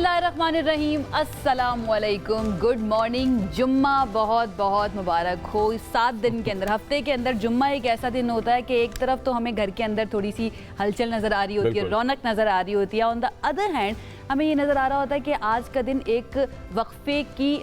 बिस्मिल्लाहिर्रहमानिर्रहीम, अस्सलामुअलैकुम, good morning. जुम्मा बहुत बहुत मुबारक हो। इस 7 दिन के अंदर, हफ्ते के अंदर जुम्मा एक ऐसा दिन होता है कि एक तरफ तो हमें घर के अंदर थोड़ी सी हलचल नज़र आ रही होती है, रौनक नज़र आ रही होती है, ऑन द अदर हैंड हमें ये नज़र आ रहा होता है कि आज का दिन एक वक्फे की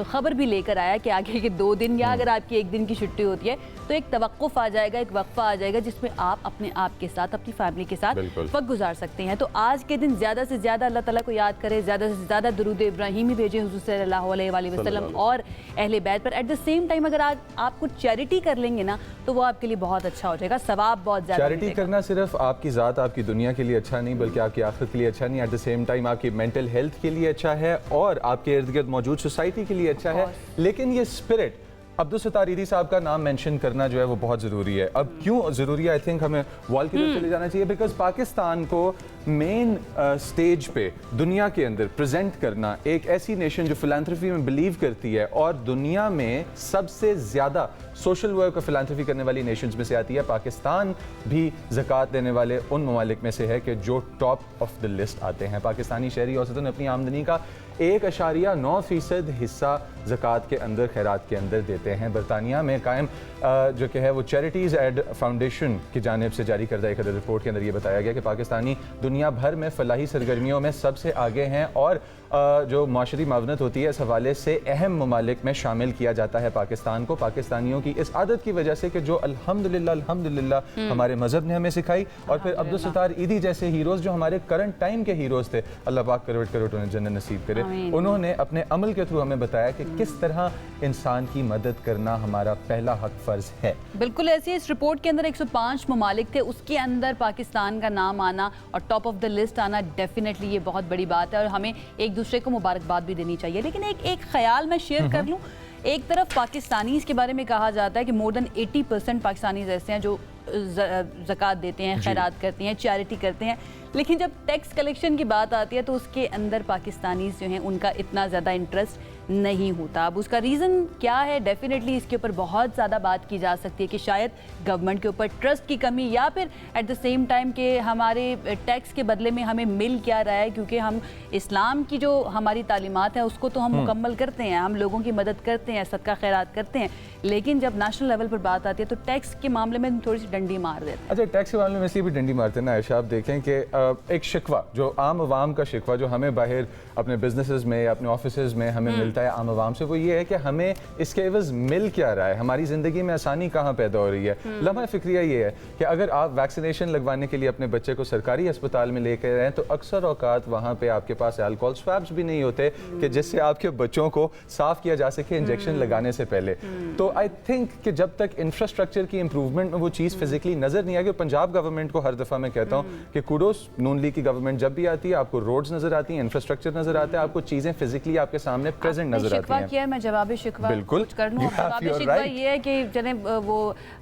ख़बर भी लेकर आया कि आगे के 2 दिन या अगर आपकी 1 दिन की छुट्टी होती है तो एक तवक्कुफ़ आ जाएगा, एक वक्फा आ जाएगा जिसमें आप अपने आप के साथ, अपनी फैमिली के साथ वक्त गुजार सकते हैं। तो आज के दिन ज़्यादा से ज़्यादा अल्लाह ताला को याद करें, ज़्यादा से ज़्यादा दुरूद इब्राहिमी भेजें हुज़ूर सल्लल्लाहु अलैहि वसल्लम और अहले बैत पर। एट द सेम टाइम अगर आप कुछ चैरिटी कर लेंगे ना तो वो आपके लिए बहुत अच्छा हो जाएगा, सवाब बहुत ज़्यादा। चैरिटी करना सिर्फ आपकी ज़ात, आपकी दुनिया के लिए अच्छा नहीं बल्कि आपकी आखिरत के लिए अच्छा नहीं, एट द सेम टाइम आपकी मेंटल हेल्थ के लिए अच्छा है और आपके इर्द गिर्द मौजूद सोसाइटी के लिए अच्छा है। लेकिन ये स्पिरिट अब्दुल सत्तार ईदी साहब का नाम मेंशन करना जो है वो बहुत ज़रूरी है। अब क्यों ज़रूरी है? आई थिंक हमें वॉल की तरफ चले जाना चाहिए, बिकॉज पाकिस्तान को मेन स्टेज पे दुनिया के अंदर प्रेजेंट करना, एक ऐसी नेशन जो फिलैंथ्रोपी में बिलीव करती है और दुनिया में सबसे ज़्यादा सोशल वर्क और फिलैंथ्रोपी करने वाली नेशंस में से आती है। पाकिस्तान भी ज़कात देने वाले उन ममालिक में से है कि जो टॉप ऑफ द लिस्ट आते हैं। पाकिस्तानी शहरी औसतन अपनी आमदनी का 1.9% हिस्सा ज़कात के अंदर, खैरात के अंदर देते हैं। बरतानिया में कायम जो कि है वो चैरिटीज़ एड फाउंडेशन की जानिब से जारी करदा एक रिपोर्ट के अंदर ये बताया गया कि पाकिस्तानी दुनिया भर में फलाही सरगर्मियों में सबसे आगे हैं और जो माशरी मावनत होती है इस हवाले से अहम ममालिक में शामिल किया जाता है पाकिस्तान को। पाकिस्तानियों की इस आदत की वजह से कि जो अल्हम्दुलिल्लाह हमारे मजहब ने हमें सिखाई, और फिर अब्दुल सत्तार ईदी जैसे हीरोज़ जो हमारे करंट टाइम के हीरोज़ थे, अल्लाह पाक करवट करवट उन्हें जन्नत नसीब करे, उन्होंने अपने अमल के थ्रू हमें बताया कि किस तरह इंसान की मदद करना हमारा पहला हक फ़र्ज है। बिल्कुल ऐसे इस रिपोर्ट के अंदर 105 ममालिक थे, उसके अंदर पाकिस्तान का नाम आना और टॉप ऑफ द लिस्ट आना डेफिनेटली ये बहुत बड़ी बात है और हमें एक दूसरे को मुबारकबाद भी देनी चाहिए। लेकिन एक ख्याल मैं शेयर कर लूँ। एक तरफ पाकिस्तानीज़ के बारे में कहा जाता है कि मोर देन 80% पाकिस्तानीज़ ऐसे हैं जो ज़कात देते हैं, खैरात करते हैं, चैरिटी करते हैं, लेकिन जब टैक्स कलेक्शन की बात आती है तो उसके अंदर पाकिस्तानीज़ जो हैं उनका इतना ज़्यादा इंटरेस्ट नहीं होता। अब उसका रीज़न क्या है? डेफिनेटली इसके ऊपर बहुत ज़्यादा बात की जा सकती है कि शायद गवर्नमेंट के ऊपर ट्रस्ट की कमी या फिर एट द सेम टाइम के हमारे टैक्स के बदले में हमें मिल क्या रहा है, क्योंकि हम इस्लाम की जो हमारी तालीमात है उसको तो हम मुकम्मल करते हैं, हम लोगों की मदद करते हैं, सदका खैरात करते हैं, लेकिन जब नेशनल लेवल पर बात आती है तो टैक्स के मामले में थोड़ी सी डंडी मार देते हैं। अच्छा, टैक्स के मामले में इसलिए भी डंडी मारते हैं ना आयशा, आप देखें कि एक शिकवा जो आम आवाम का शिकवा जो हमें बाहर अपने बिजनेसेस में या अपने ऑफिसेज में हमें मिलता है आम आवाम से, वो ये है कि हमें इसके एवज मिल क्या रहा है, हमारी ज़िंदगी में आसानी कहाँ पैदा हो रही है। लम्हा फिक्रिया ये है कि अगर आप वैक्सीनेशन लगवाने के लिए अपने बच्चे को सरकारी अस्पताल में लेकर आए तो अक्सर औकात वहाँ पे आपके पास अल्कोहल स्वैब्स भी नहीं होते कि जिससे आपके बच्चों को साफ किया जा सके इंजेक्शन लगाने से पहले। तो आई थिंक कि जब तक इंफ्रास्ट्रक्चर की इंप्रूवमेंट में वो चीज़ फिजिकली नजर नहीं आएगी। पंजाब गवर्नमेंट को हर दफ़ा मैं कहता हूँ कि कुडोस, नून लीग की गवर्नमेंट जब भी आती है आपको रोड्स नजर आती हैं, इंफ्रास्ट्रक्चर नजर आता है, आपको चीजें फिजिकली आपके सामने प्रेजेंट नजर आती हैं। किया है, मैं जवाब शिकवा बिल्कुल कर लूं। जवाब शिकवा ये है कि चले वो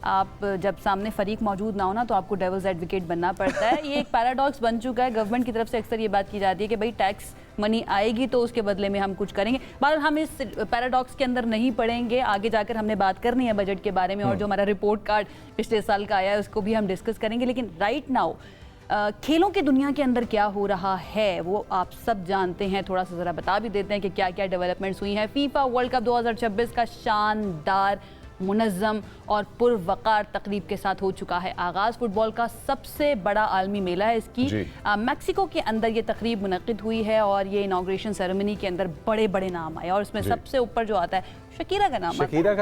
आप जब सामने फरीक मौजूद ना हो ना तो आपको डेविल्स एडवोकेट बनना पड़ता है। ये एक पैराडॉक्स बन चुका है। गवर्नमेंट की तरफ से अक्सर ये बात की जाती है कि भाई टैक्स मनी आएगी तो उसके बदले में हम कुछ करेंगे। बहरहाल हम इस पैराडॉक्स के अंदर नहीं पड़ेंगे, आगे जाकर हमने बात करनी है बजट के बारे में और जो हमारा रिपोर्ट कार्ड पिछले साल का आया है उसको भी हम डिस्कस करेंगे। लेकिन राइट नाउ खेलों की दुनिया के अंदर क्या हो रहा है वो आप सब जानते हैं। थोड़ा सा ज़रा बता भी देते हैं कि क्या क्या डेवलपमेंट्स हुई हैं। फीफा वर्ल्ड कप 2026 का शानदार, मुनज़्ज़म और पुरवकार तकरीब के साथ हो चुका है आगाज़। फुटबॉल का सबसे बड़ा आलमी मेला है इसकी मैक्सिको के अंदर ये तकरीब मुनक़िद हुई है और ये इनाग्रेशन सेरेमनी के अंदर बड़े बड़े नाम आए और उसमें सबसे ऊपर जो आता है शकीरा का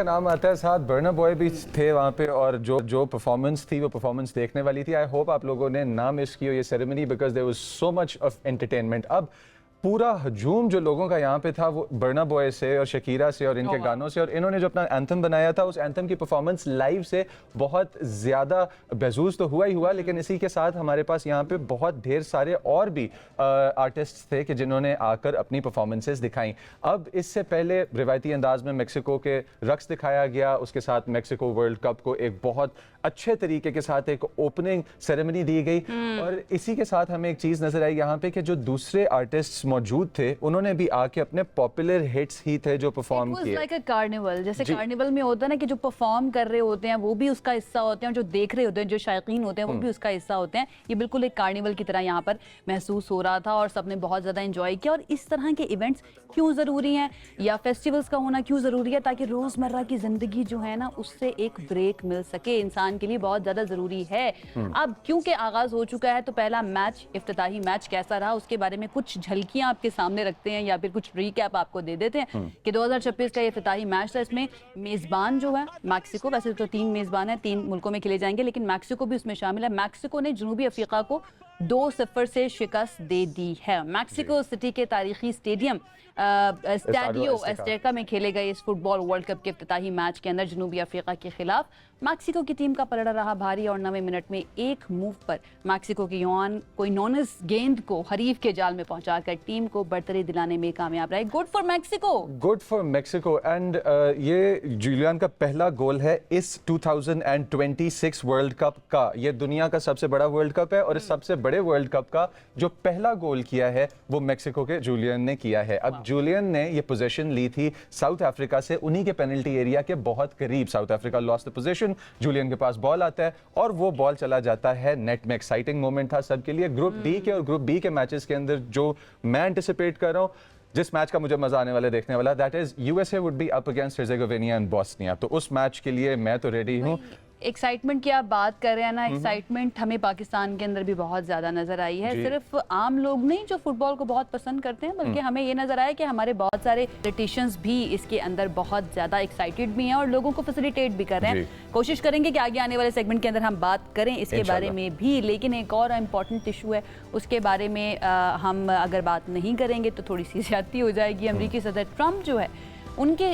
नाम आता है, साथ बर्ना बॉय भी थे वहाँ पे और जो परफॉर्मेंस थी वो परफॉर्मेंस देखने वाली थी। आई होप आप लोगों ने ना मिस की हो ये ceremony, because there was so much of entertainment. अब पूरा हजूम जो लोगों का यहाँ पे था वो बर्ना बॉय से और शकीरा से और इनके गानों से, और इन्होंने जो अपना एंथम बनाया था उस एंथम की परफॉर्मेंस लाइव से बहुत ज़्यादा बेजूज़ तो हुआ ही हुआ, लेकिन इसी के साथ हमारे पास यहाँ पे बहुत ढेर सारे और भी आर्टिस्ट थे कि जिन्होंने आकर अपनी परफॉर्मेंसेस दिखाई। अब इससे पहले रिवायती अंदाज में मेक्सिको के रक्स दिखाया गया, उसके साथ मेक्सिको वर्ल्ड कप को एक बहुत अच्छे तरीके के साथ एक ओपनिंग सेरेमनी दी गई और इसी के साथ हमें एक चीज़ नज़र आई यहाँ पे कि जो दूसरे आर्टिस्ट मौजूद थे उन्होंने भी आके अपने पॉपुलर हिट्स ही थे जो परफॉर्म किए। लाइक अ कार्निवल, जैसे कार्निवल में होता है ना कि जो परफॉर्म कर रहे होते हैं वो भी उसका हिस्सा होते हैं, और जो देख रहे होते हैं, जो शायकीन होते हैं वो भी उसका हिस्सा होते हैं। ये बिल्कुल एक कार्निवल की तरह यहाँ पर महसूस हो रहा था और सबने बहुत ज़्यादा एंजॉय किया। और इस तरह के इवेंट्स क्यों ज़रूरी हैं या फेस्टिवल्स का होना क्यों ज़रूरी है? ताकि रोज़मर्रा की ज़िंदगी जो है ना उससे एक ब्रेक मिल सके, इंसान के लिए बहुत ज़्यादा ज़रूरी है। अब क्योंकि आगाज़ हो चुका है तो पहला मैच, इफ्तिताही मैच कैसा रहा उसके बारे में कुछ झलकियां आपके सामने रखते हैं या फिर कुछ रीकैप आपको दे देते हैं कि 2026 का ये इफ्तिताही मैच था। इसमें मेज़बान जो है मैक्सिको, वैसे तो 3 मेज़बान हैं, 3 मुल्कों में खेले जाएंगे लेकिन मैक्सिको भी उसमें शामिल है। मैक्सिको ने जनूबी अफ्रीका को 2-0 से शिकस्त दे दी है। मैक्सिको सिटी के तारीखी स्टेडियम स्टैडियो एस्टेका में खेले गए इस फुटबॉल वर्ल्ड कप के इफ्तिताही मैच के अंदर जनूबी अफ्रीका के खिलाफ मैक्सिको की टीम का पलड़ा रहा भारी और 9वें मिनट में एक मूव पर मैक्सिको के योआन कोइनोनेस गेंद को हरीफ के जाल में पहुंचाकर टीम को बढ़तरी दिलाने में कामयाब रहे। Good for Mexico, good for Mexico. And ये जूलियन का पहला गोल है इस 2026 वर्ल्ड कप का। ये दुनिया का सबसे बड़ा वर्ल्ड कप है और इस सबसे बड़े वर्ल्ड कप का जो पहला गोल किया है वो मैक्सिको के जूलियन ने किया है। अब जूलियन ने ये पोजीशन ली थी साउथ अफ्रीका से, उन्हीं के पेनल्टी एरिया के बहुत करीब। South Africa lost the position, Julian के पास बॉल आता है और वो बॉल चला जाता है नेट में। एक्साइटिंग मोमेंट था सबके लिए। ग्रुप डी के और ग्रुप बी के मैचेस के अंदर जो मैं एंटिसिपेट कर रहा हूं, जिस मैच का मुझे मजा आने वाला देखने वाला, that is USA would be up against Herzegovina and Bosnia. तो उस मैच के लिए मैं तो रेडी हूं। एक्साइटमेंट की आप बात कर रहे हैं ना, एक्साइटमेंट हमें पाकिस्तान के अंदर भी बहुत ज़्यादा नज़र आई है। सिर्फ आम लोग नहीं जो फुटबॉल को बहुत पसंद करते हैं, बल्कि हमें ये नज़र आया कि हमारे बहुत सारे पॉलिटिशियंस भी इसके अंदर बहुत ज़्यादा एक्साइटेड भी हैं और लोगों को फैसिलिटेट भी कर रहे हैं। कोशिश करेंगे कि आगे आने वाले सेगमेंट के अंदर हम बात करें इसके बारे में भी, लेकिन एक और इम्पॉर्टेंट इशू है उसके बारे में हम अगर बात नहीं करेंगे तो थोड़ी सी ज़्यादती हो जाएगी। अमेरिकी सदर ट्रंप जो है उनके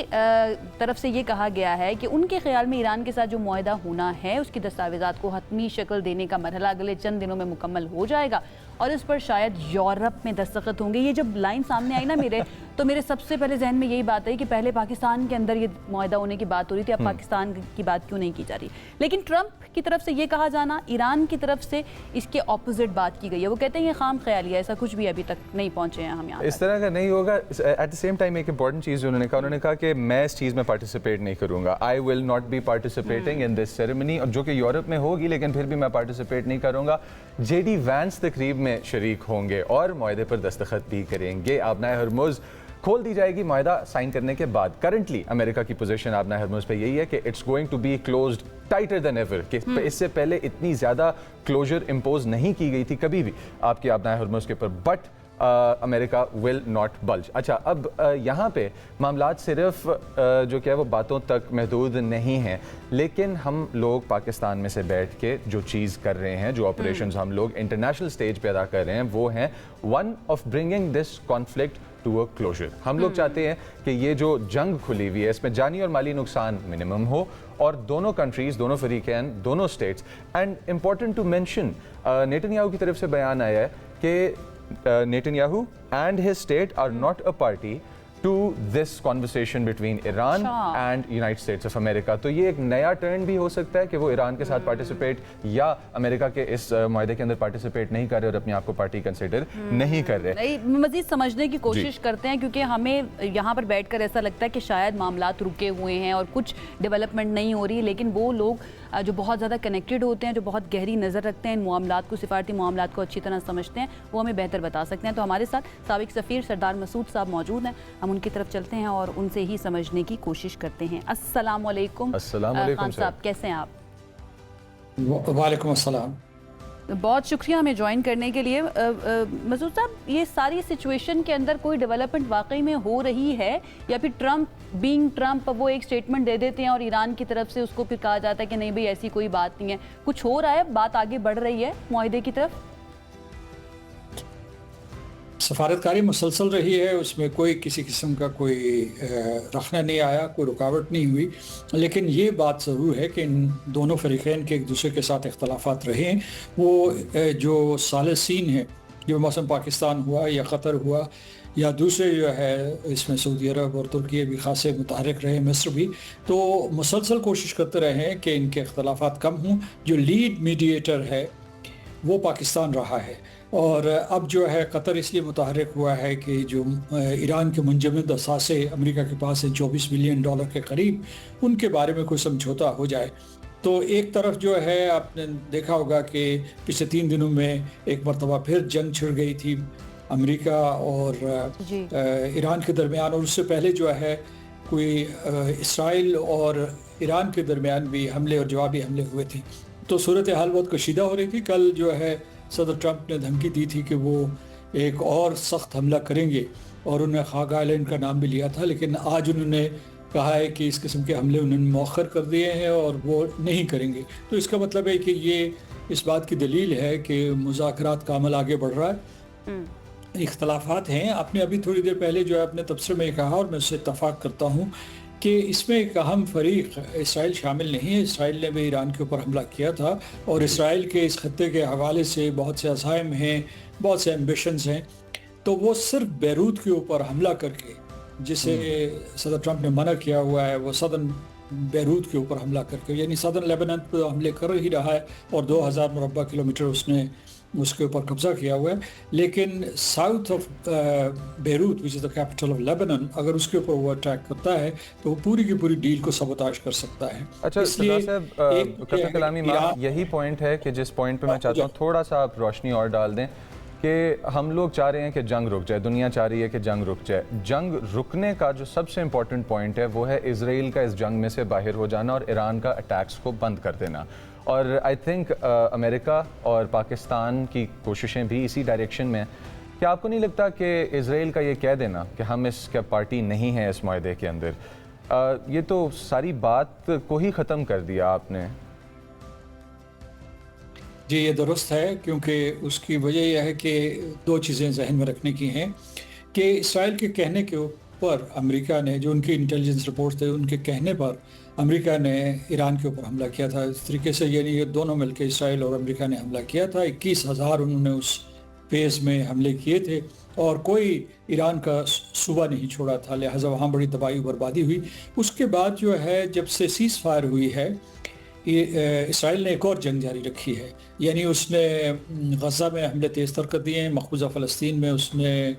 तरफ से ये कहा गया है कि उनके ख्याल में ईरान के साथ जो मुआहदा होना है उसकी दस्तावेज़ात को हतमी शक्ल देने का मरहला अगले चंद दिनों में मुकम्मल हो जाएगा और इस पर शायद यूरोप में दस्तखत होंगे। ये जब लाइन सामने आई ना मेरे सबसे पहले जहन में यही बात आई कि पहले पाकिस्तान के अंदर ये मुआहदा होने की बात हो रही थी, अब पाकिस्तान की बात क्यों नहीं की जा रही। लेकिन ट्रंप की तरफ से ये कहा जाना, ईरान की तरफ से इसके ऑपोजिट बात की गई है। वो कहते हैं ये खाम ख्याली है, ऐसा कुछ भी अभी तक नहीं पहुंचे हैं हम यहाँ। इस तरह का नहीं होगा। एट द सेम टाइम एक इंपॉर्टेंट चीज़ उन्होंने कहा कि मैं इस चीज़ में पार्टिसिपेट नहीं करूंगा। I will not be participating in this ceremony, और जो कि यूरोप में होगी लेकिन फिर भी मैं पार्टिसिपेट नहीं करूंगा। जेडी वैंस तकरीब में शरीक होंगे और मुआहदे पर दस्तखत भी करेंगे। आबनाए हरमुज़ खोल दी जाएगी मुआहदा साइन करने के बाद। करंटली अमेरिका की पोजीशन आबनाए हरमुज़ पे यही है कि it's going to be closed tighter than ever, कि इससे पहले इतनी ज़्यादा क्लोजर इम्पोज नहीं की गई थी कभी भी आपकी आबनाए हरमुज़ के ऊपर, but America will not bulge. अच्छा, अब यहाँ पे मामलात सिर्फ जो क्या है वो बातों तक महदूद नहीं हैं, लेकिन हम लोग पाकिस्तान में से बैठ के जो चीज़ कर रहे हैं, जो ऑपरेशंस हम लोग इंटरनेशनल स्टेज पे अदा कर रहे हैं, वो हैं one of bringing this conflict to a closure. हम लोग चाहते हैं कि ये जो जंग खुली हुई है इसमें जानी और माली नुकसान मिनिमम हो और दोनों कंट्रीज, दोनों फरीकैन, दोनों states. And important to mention, Netanyahu की तरफ से बयान आया है कि Netanyahu and his state are not a party to this conversation between Iran and United States of America। तो ये एक नया टर्न भी हो सकता है कि वो ईरान के साथ पार्टिसिपेट या अमेरिका के इस मुआहदे के अंदर पार्टिसिपेट नहीं कर रहे और अपने आप को पार्टी कंसिडर नहीं कर रहे। मजीद समझने की कोशिश करते हैं क्योंकि हमें यहाँ पर बैठकर ऐसा लगता है कि शायद मामलात रुके हुए हैं और कुछ डेवलपमेंट नहीं हो रही, लेकिन वो लोग जो बहुत ज़्यादा कनेक्टेड होते हैं, जो बहुत गहरी नज़र रखते हैं इन मामलात को, सिफारती मामलात को अच्छी तरह समझते हैं, वो हमें बेहतर बता सकते हैं। तो हमारे साथ साबिक सफ़ीर सरदार मसूद साहब मौजूद हैं, हम उनकी तरफ चलते हैं और उनसे ही समझने की कोशिश करते हैं। अस्सलाम वालेकुम। खान साहब, कैसे हैं आप? वालेकुम अस्सलाम। बहुत शुक्रिया हमें ज्वाइन करने के लिए। मसूद साहब, ये सारी सिचुएशन के अंदर कोई डेवलपमेंट वाकई में हो रही है या फिर ट्रंप बीइंग ट्रंप वो एक स्टेटमेंट दे देते हैं और ईरान की तरफ से उसको फिर कहा जाता है कि नहीं भाई ऐसी कोई बात नहीं है, कुछ हो रहा है, बात आगे बढ़ रही है मुआहदे की तरफ? सफारतकारी मुसलसल रही है, उसमें कोई किसी किस्म का कोई रखना नहीं आया, कोई रुकावट नहीं हुई। लेकिन ये बात ज़रूर है कि इन दोनों फरीक़ैन के एक दूसरे के साथ इख्तलाफात रहे हैं। वो जो सालसीन है, जो मौसम पाकिस्तान हुआ या क़तर हुआ या दूसरे जो है इसमें सऊदी अरब और तुर्की भी खासे मुतहरिक रहे, मिस्र भी, तो मुसलसल कोशिश करते रहे हैं कि इनके इख्तलाफात कम हों। जो लीड मीडिएटर है वो पाकिस्तान रहा है। और अब जो है कतर इसलिए मुतहर्रिक हुआ है कि जो ईरान के मुंजमद असासे अमेरिका के पास है $24 बिलियन के करीब, उनके बारे में कोई समझौता हो जाए। तो एक तरफ जो है आपने देखा होगा कि पिछले 3 दिनों में एक मरतबा फिर जंग छिड़ गई थी अमेरिका और ईरान के दरमियान, और उससे पहले जो है कोई इसराइल और ईरान के दरमियान भी हमले और जवाबी हमले हुए थे। तो सूरत हाल बहुत कशीदा हो रही थी। कल जो है सदर ट्रंप ने धमकी दी थी कि वो एक और सख्त हमला करेंगे, और उन्होंने खाग आइलैंड का नाम भी लिया था, लेकिन आज उन्होंने कहा है कि इस किस्म के हमले उन्होंने मौखर कर दिए हैं और वो नहीं करेंगे। तो इसका मतलब है कि ये इस बात की दलील है कि मुज़ाकरात का अमल आगे बढ़ रहा है। इख्तलाफात हैं। आपने अभी थोड़ी देर पहले जो है अपने तबसरे में कहा, और मैं उससे इत्तफाक करता हूँ कि इसमें एक अहम फरीक इसराइल शामिल नहीं है। इसराइल ने भी ईरान के ऊपर हमला किया था, और इसराइल के इस खत्ते के हवाले से बहुत से अज़ाइम हैं, बहुत से एम्बिशंस हैं। तो वो सिर्फ बैरूत के ऊपर हमला करके, जिसे सदर ट्रंप ने मना किया हुआ है, वो सदर्न बैरूत के ऊपर हमला करके, यानी सदर्न लेबनान पर हमले कर ही रहा है, और 2000 मुरब्बा किलोमीटर उसने उसके ऊपर कब्जा किया हुआ है। लेकिन south of Beirut which is the capital of Lebanon, अगर उसके ऊपर वो अटैक करता है तो वो पूरी की पूरी डील को सबोताज कर सकता है। अच्छा, इसलिए कतर कलामी यही पॉइंट है कि जिस पॉइंट पे मैं चाहता हूँ थोड़ा सा आप रोशनी और डाल दें कि हम लोग चाह रहे हैं कि जंग रुक जाए, दुनिया चाह रही है कि जंग रुक जाए। जंग रुकने का जो सबसे इम्पोर्टेंट पॉइंट है वो है इजराइल का इस जंग में से बाहर हो जाना और ईरान का अटैक्स को बंद कर देना। और आई थिंक अमेरिका और पाकिस्तान की कोशिशें भी इसी डायरेक्शन में। क्या आपको नहीं लगता कि इजराइल का ये कह देना कि हम इसका पार्टी नहीं है इस माहदे के अंदर, ये तो सारी बात को ही ख़त्म कर दिया आपने? जी, ये दुरुस्त है, क्योंकि उसकी वजह यह है कि 2 चीज़ें जहन में रखने की हैं कि इसराइल के कहने के ऊपर अमेरिका ने, जो उनकी इंटेलिजेंस रिपोर्ट थे उनके कहने पर अमेरिका ने ईरान के ऊपर हमला किया था। इस तरीके से यानी ये दोनों मिलकर इसराइल और अमेरिका ने हमला किया था। 21,000 उन्होंने उस फेज़ में हमले किए थे, और कोई ईरान का सूबा नहीं छोड़ा था, लिहाजा वहाँ बड़ी तबाही बर्बादी हुई। उसके बाद जो है जब से सीज़ फायर हुई है, इसराइल ने एक और जंग जारी रखी है, यानी उसने गज़ा में हमले तेज़ तर कर दिए हैं। मकबूजा फ़लस्तीन में उसने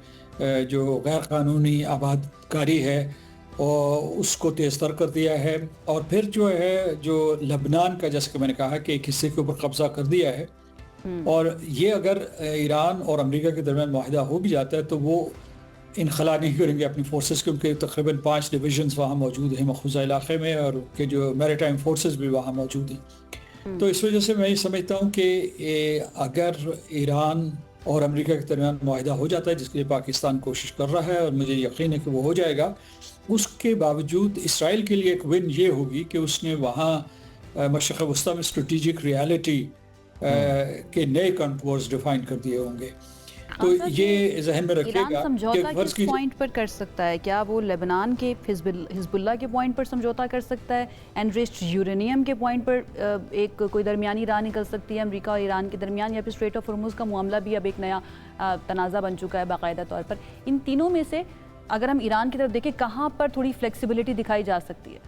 जो गैर कानूनी आबादकारी है और उसको तेज़ तर कर दिया है, और फिर जो है जो लबनान का, जैसे कि मैंने कहा कि एक हिस्से के ऊपर कब्ज़ा कर दिया है। और ये अगर ईरान और अमेरिका के दरमियान माहिदा हो भी जाता है तो वो इनखला नहीं करेंगे अपनी फोर्सेस, क्योंकि तकरीबन 5 डिवीजन्स वहाँ मौजूद हैं मखूज़ा इलाक़े में, और के जो मैरीटाइम फोर्सेस भी वहाँ मौजूद हैं। तो इस वजह से मैं ये समझता हूँ कि अगर ईरान और अमेरिका के दरमियान माहिदा हो जाता है, जिसके लिए पाकिस्तान कोशिश कर रहा है और मुझे यकीन है कि वो हो जाएगा, उसके बावजूद इसराइल के लिए एक विन ये होगी कि उसने वहाँ मशरिक़ वस्ता में स्ट्रेटेजिक रियलिटी के नए कंटूर्स डिफाइन कर दिए होंगे। तो ये जहन में रखिएगा। समझौता किस पॉइंट पर कर सकता है? क्या वो लेबनान के हिजबुल्लाह के पॉइंट पर समझौता कर सकता है? एनरिच्ड यूरेनियम के पॉइंट पर एक कोई दरमियानी राह निकल सकती है अमेरिका और ईरान के दरमियान, या फिर स्ट्रेट ऑफ हॉर्मुज़ का मामला भी अब एक नया तनाज़ा बन चुका है बाकायदा तौर पर? इन तीनों में से अगर हम ईरान की तरफ देखें, कहाँ पर थोड़ी फ्लेक्सिबिलिटी दिखाई जा सकती है?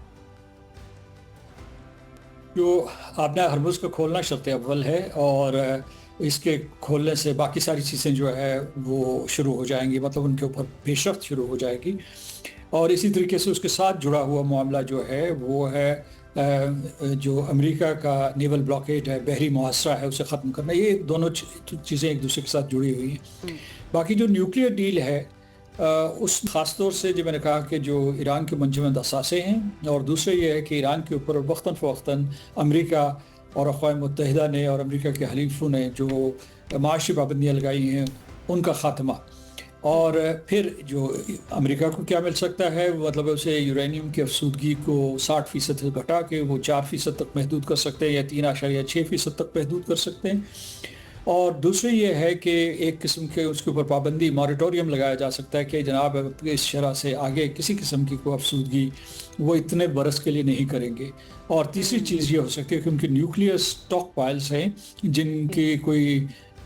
जो आपने हरमुज़ को खोलना शर्त अव्वल है, और इसके खोलने से बाकी सारी चीज़ें जो है वो शुरू हो जाएंगी, मतलब उनके ऊपर पेशरफ्त शुरू हो जाएगी। और इसी तरीके से उसके साथ जुड़ा हुआ मामला जो है वो है जो अमेरिका का नेवल ब्लॉकेड है, बहरी मुहासरा है, उसे ख़त्म करना। ये दोनों चीज़ें एक दूसरे के साथ जुड़ी हुई हैं। बाकी जो न्यूक्लियर डील है उस ख़ास तौर से जो मैंने कहा कि जो ईरान के मुंजमद असासे हैं, और दूसरे ये है कि ईरान के ऊपर वक्तन फ़वक्तन अमेरिका और अक़वाम मुत्तहिदा ने और अमेरिका के हलीफों ने जो माशी पाबंदियाँ लगाई हैं उनका ख़ात्मा। और फिर जो अमेरिका को क्या मिल सकता है, मतलब उसे यूरेनियम की अफसूदगी को 60% से घटा के वो 4% तक महदूद कर सकते हैं, या 3.6% तक महदूद कर सकते हैं। और दूसरी ये है कि एक किस्म के उसके ऊपर पाबंदी, मॉरेटोरियम लगाया जा सकता है कि जनाब इस शरह से आगे किसी किस्म की कोई अफसूदगी वो इतने बरस के लिए नहीं करेंगे। और तीसरी चीज़ ये हो सकती है कि उनके न्यूक्लियर स्टॉक पाइल्स हैं जिनकी कोई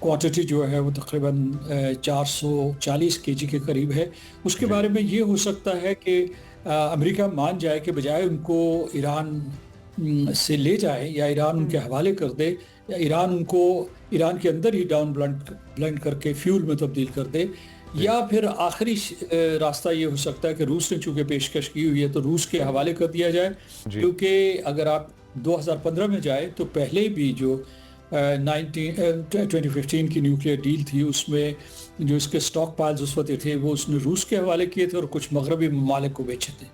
क्वांटिटी जो है वो तकरीबन 440 केजी के करीब है। उसके बारे में ये हो सकता है कि अमेरिका मान जाए कि बजाय उनको ईरान से ले जाए या ईरान उनके हवाले कर दे या ईरान उनको ईरान के अंदर ही डाउन ब्लेंड करके फ्यूल में तब्दील कर दे, या फिर आखिरी रास्ता ये हो सकता है कि रूस ने चूंकि पेशकश की हुई है तो रूस के हवाले कर दिया जाए, क्योंकि अगर आप 2015 में जाए तो पहले भी जो 2015 की न्यूक्लियर डील थी उसमें जो इसके स्टॉक पाइल्स उस वक्त थे वो उसने रूस के हवाले किए थे और कुछ मगरबी ममालिक को बेचे थे।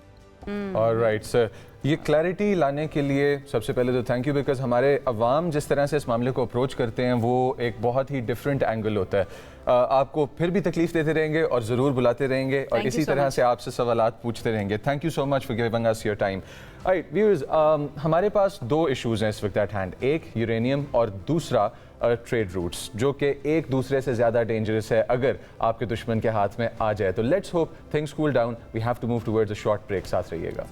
ऑलराइट सर, ये क्लैरिटी लाने के लिए सबसे पहले तो थैंक यू, बिकॉज हमारे अवाम जिस तरह से इस मामले को अप्रोच करते हैं वो एक बहुत ही डिफरेंट एंगल होता है। आपको फिर भी तकलीफ देते रहेंगे और ज़रूर बुलाते रहेंगे और इसी तरह से आपसे सवालात पूछते रहेंगे। Thank you so much for giving us your time. Right viewers, हमारे पास दो इश्यूज़ हैं इस वक्त एट हैंड, एक यूरेनियम और दूसरा ट्रेड रूट्स, जो कि एक दूसरे से ज़्यादा डेंजरस है अगर आपके दुश्मन के हाथ में आ जाए। तो let's hope things cool down, we have to move towards a short break. साथ रहिएगा।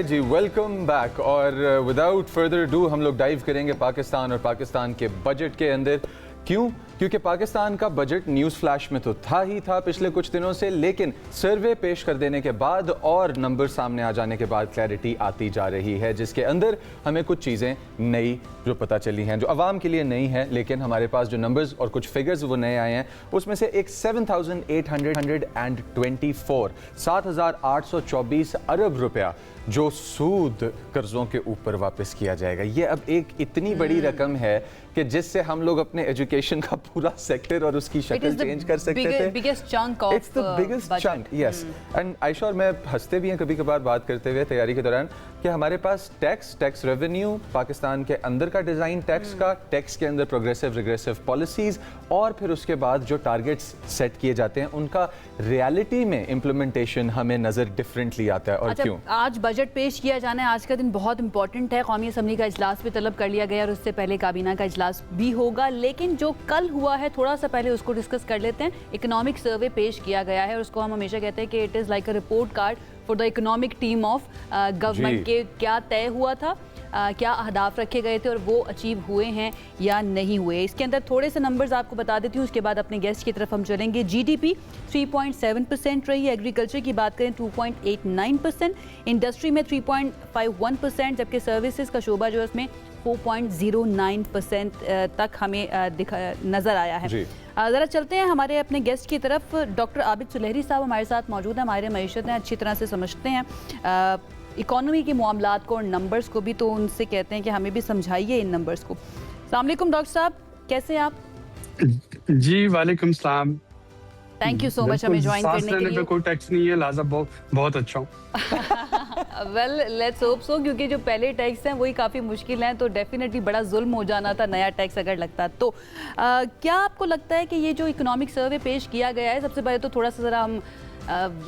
जी वेलकम बैक, और विदाउट फर्दर डू हम लोग डाइव करेंगे पाकिस्तान और पाकिस्तान के बजट के अंदर। क्यों? क्योंकि पाकिस्तान का बजट न्यूज़ फ्लैश में तो था ही था पिछले कुछ दिनों से, लेकिन सर्वे पेश कर देने के बाद और नंबर सामने आ जाने के बाद क्लैरिटी आती जा रही है, जिसके अंदर हमें कुछ चीज़ें नई जो पता चली हैं, जो आवाम के लिए नई है, लेकिन हमारे पास जो नंबर्स और कुछ फिगर्स वो नए आए हैं उसमें से एक 7,824 अरब रुपया जो सूद कर्जों के ऊपर वापस किया जाएगा। ये अब एक इतनी बड़ी रकम है कि जिससे हम लोग अपने एजुकेशन का पूरा सेक्टर और उसकी शक्ल चेंज कर सकते थे। Biggest chunk of its the biggest chunk, yes. And Ayesha और मैं हंसते भी हैं कभी कभार बात करते हुए तैयारी के दौरान कि हमारे पास टैक्स रेवेन्यू, पाकिस्तान के अंदर का डिज़ाइन टैक्स का, टैक्स के अंदर प्रोग्रेसिव रिग्रेसिव पॉलिसीज़, और फिर उसके बाद जो टारगेट्स सेट किए जाते हैं उनका रियलिटी में इम्प्लीमेंटेशन हमें नज़र डिफरेंटली आता है। और अच्छा, क्यों? आज बजट पेश किया जाना है, आज का दिन बहुत इंपॉर्टेंट है। कौमी असम्बली का इजलास भी तलब कर लिया गया और उससे पहले काबीना का इजलास भी होगा, लेकिन जो कल हुआ है थोड़ा सा पहले उसको डिस्कस कर लेते हैं। इकोनॉमिक सर्वे पेश किया गया है और उसको हम हमेशा कहते हैं कि it is like a report card for the economic team of government के क्या तय हुआ था, क्या अहदाफ रखे गए थे और वो अचीव हुए हैं या नहीं हुए। इसके अंदर थोड़े से नंबर्स आपको बता देती हूँ, उसके बाद अपने गेस्ट की तरफ हम चलेंगे। जीडीपी 3.7% रही है, एग्रीकल्चर की बात करें 2.89%, इंडस्ट्री में 3.51%, जबकि सर्विसेज का शोबा जो है उसमें 4.09% तक हमें नज़र आया है। ज़रा चलते हैं हमारे अपने गेस्ट की तरफ। डॉक्टर आबिद सुलेहरी साहब हमारे साथ मौजूद हैं, हमारे मईशत हैं, अच्छी तरह से समझते हैं इकोनॉमी के मामलात को और नंबर्स को भी, तो उनसे कहते हैं कि हमें भी समझाइए इन नंबर्स को। अस्सलाम वालेकुम डॉक्टर साहब, कैसे हैं आप? जी वालेकुम सलाम। थैंक यू सो मच हमें ज्वाइन करने के लिए। कोई टैक्स नहीं है, लिहाजा बहुत अच्छा हूँ। वेल लेट्स होप सो, क्योंकि जो पहले टैक्स हैं वही काफ़ी मुश्किल हैं, तो डेफिनेटली बड़ा जुल्म हो जाना था नया टैक्स अगर लगता तो। क्या आपको लगता है कि ये जो इकोनॉमिक सर्वे पेश किया गया है, सबसे पहले तो थोड़ा सा ज़रा हम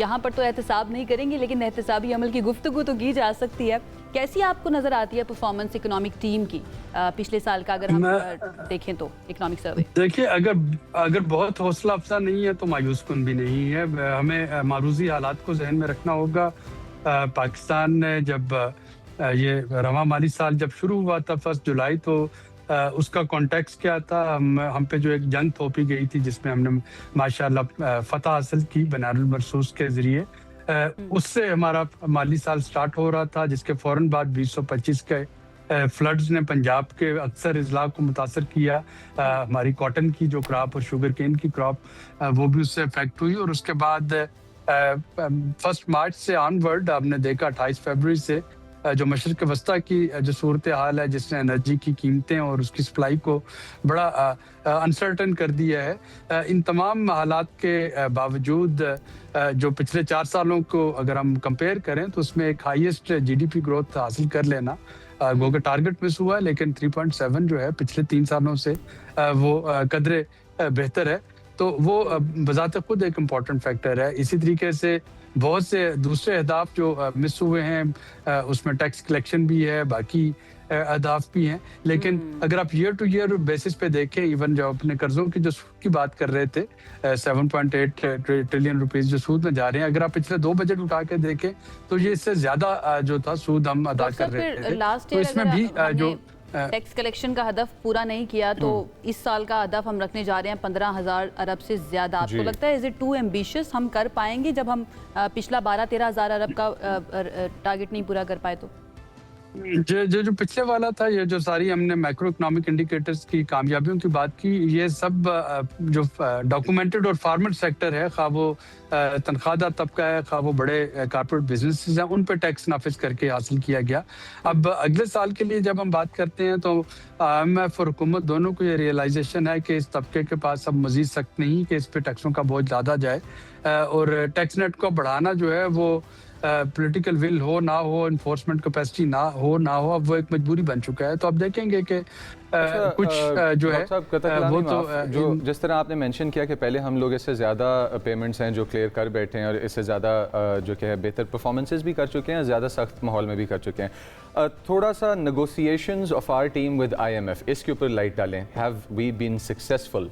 यहाँ पर तो एहतसाब नहीं करेंगे, लेकिन एहतसाबी अमल की गुफ्तगू तो की जा सकती है। कैसी आपको नज़र आती है परफॉर्मेंस इकोनॉमिक टीम की पिछले साल का, अगर हम देखें तो इकोनॉमिक सर्वे? देखिए, अगर बहुत हौसला अफजा नहीं है तो मायूस कुन भी नहीं है। हमें मारूजी हालात को जहन में रखना होगा। पाकिस्तान ने जब ये रवा माली साल जब शुरू हुआ था 1 जुलाई, तो उसका कॉन्टेक्स्ट क्या था? हम पे जो एक जंग थोपी गई थी जिसमें हमने माशाल्लाह फतह हासिल की बनारुल मरसूस के जरिए। उससे हमारा माली साल स्टार्ट हो रहा था, जिसके फौरन बाद 2025 के फ्लड्स ने पंजाब के अक्सर अजला को मुतासर किया। हमारी कॉटन की जो क्रॉप और शुगर केन की क्रॉप वो भी उससे अफेक्ट हुई। और उसके बाद 1 मार्च से ऑनवर्ड हमने देखा 28 फरवरी से जो मशरिक़ वस्ता की जो सूरत हाल है, जिसने एनर्जी की कीमतें और उसकी सप्लाई को बड़ा अनसर्टन कर दिया है। इन तमाम हालात के बावजूद जो पिछले 4 सालों को अगर हम कंपेयर करें तो उसमें एक हाईएस्ट जीडीपी ग्रोथ हासिल कर लेना गोगा टारगेट मिस हुआ है, लेकिन 3.7 जो है पिछले 3 सालों से वो कदरे बेहतर है। तो वो बज़ात खुद एक इम्पॉर्टेंट फैक्टर है। इसी तरीके से बहुत से दूसरे अहदाफ जो मिस हुए हैं, उसमें टैक्स कलेक्शन भी है, बाकी अहदाफ भी हैं। लेकिन अगर आप ईयर टू ईयर बेसिस पे देखें, इवन जो अपने कर्जों की जो सूद की बात कर रहे थे, 7.8 ट्रिलियन रुपीस जो सूद में जा रहे हैं, अगर आप पिछले 2 बजट उठा के देखें तो ये इससे ज्यादा जो था सूद हम अदा कर रहे थे। लास्ट तो इसमें भी जो टैक्स कलेक्शन का हदफ पूरा नहीं किया तो इस साल का हदफ हम रखने जा रहे हैं 15,000 अरब से ज्यादा। आपको लगता है इज इट टू एम्बिशियस? हम कर पाएंगे जब हम पिछला 12-13 हज़ार अरब का टारगेट नहीं पूरा कर पाए तो? जो पिछले वाला था, ये जो सारी हमने मैक्रो इकोनॉमिक इंडिकेटर्स की कामयाबियों की बात की, ये सब जो डॉक्यूमेंटेड और फार्मर सेक्टर है, खा वो तनख्वाहदार तबका है, खा वो बड़े कॉर्पोरेट बिजनेसेस हैं, उन पे टैक्स नाफिज करके हासिल किया गया। अब अगले साल के लिए जब हम बात करते हैं तो IMF और हुकूमत दोनों को ये रियलाइजेशन है कि इस तबके के पास अब मजीद सख्त नहीं कि इस पे टैक्सों का बोझ ज़्यादा जाए, और टैक्स नेट को बढ़ाना जो है वो पॉलिटिकल विल हो ना हो, इन्फोर्समेंट कैपेसिटी ना हो, अब वो एक मजबूरी बन चुका है। तो अब देखेंगे कि कुछ जो है वो तो जो जिस तरह आपने मेंशन किया कि पहले हम लोग इससे ज़्यादा पेमेंट्स हैं जो क्लियर कर बैठे हैं और इससे ज़्यादा जो कि है बेहतर परफॉर्मेंसेस भी कर चुके हैं, ज़्यादा सख्त माहौल में भी कर चुके हैं। थोड़ा सा negotiations of our team with IMF, इसके ऊपर लाइट डालें। Have we been successful?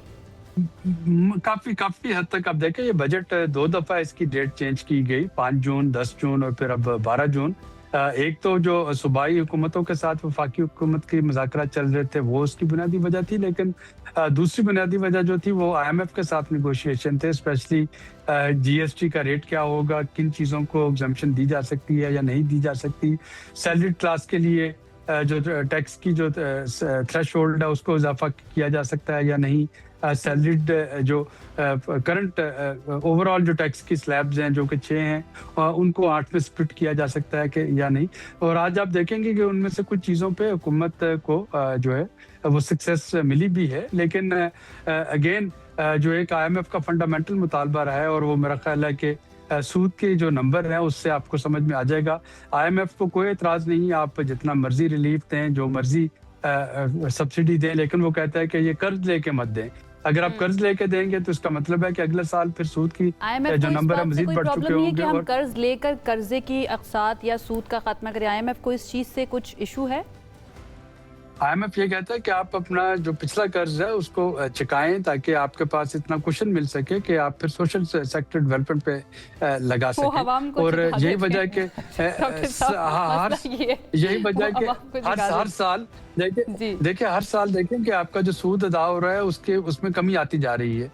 काफी हद तक। अब देखें, ये बजट 2 दफा इसकी डेट चेंज की गई, 5 जून, 10 जून और फिर अब 12 जून। एक तो जो सूबाई हुकूमतों के साथ वफाकी हुकूमत की मुज़ाकरात चल रहे थे वो उसकी बुनियादी वजह थी, लेकिन दूसरी बुनियादी वजह जो थी वो IMF के साथ निगोशिएशन थे, स्पेशली GST का रेट क्या होगा, किन चीज़ों को एग्जम्पशन दी जा सकती है या नहीं दी जा सकती, सैलरीड क्लास के लिए जो टैक्स की जो थ्रेश होल्ड है उसको इजाफा किया जा सकता है या नहीं, सैलरीड जो करंट ओवरऑल जो टैक्स की स्लैब्स हैं जो कि 6 हैं उनको 8 में स्प्लिट किया जा सकता है कि या नहीं। और आज आप देखेंगे कि उनमें से कुछ चीज़ों पे हुकूमत को जो है वो सक्सेस मिली भी है, लेकिन अगेन जो एक IMF का फंडामेंटल मुतालबा रहा है और वो मेरा ख्याल है कि सूद के जो नंबर हैं उससे आपको समझ में आ जाएगा। IMF को कोई एतराज़ नहीं, आप जितना मर्जी रिलीफ दें, जो मर्जी सब्सिडी दें, लेकिन वो कहता है कि ये कर्ज लेके मत दें। अगर आप कर्ज लेके देंगे तो इसका मतलब है कि अगले साल फिर सूद की जो नंबर है मजीद बढ़ चुके होंगे। हम कर्ज लेकर कर्जे की अक़सात या सूद का खात्मा करें, IMF को इस चीज से कुछ इशू है? IMF ये कहता है कि आप अपना जो पिछला कर्ज है उसको चुकाएं ताकि आपके पास इतना कुशन मिल सके कि आप फिर सोशल सेक्टर डेवलपमेंट पे लगा सकें। और यही वजह के यही वजह के हर साल देखिए हर साल देखें कि आपका जो सूद अदा हो रहा है उसमें कमी आती जा रही है।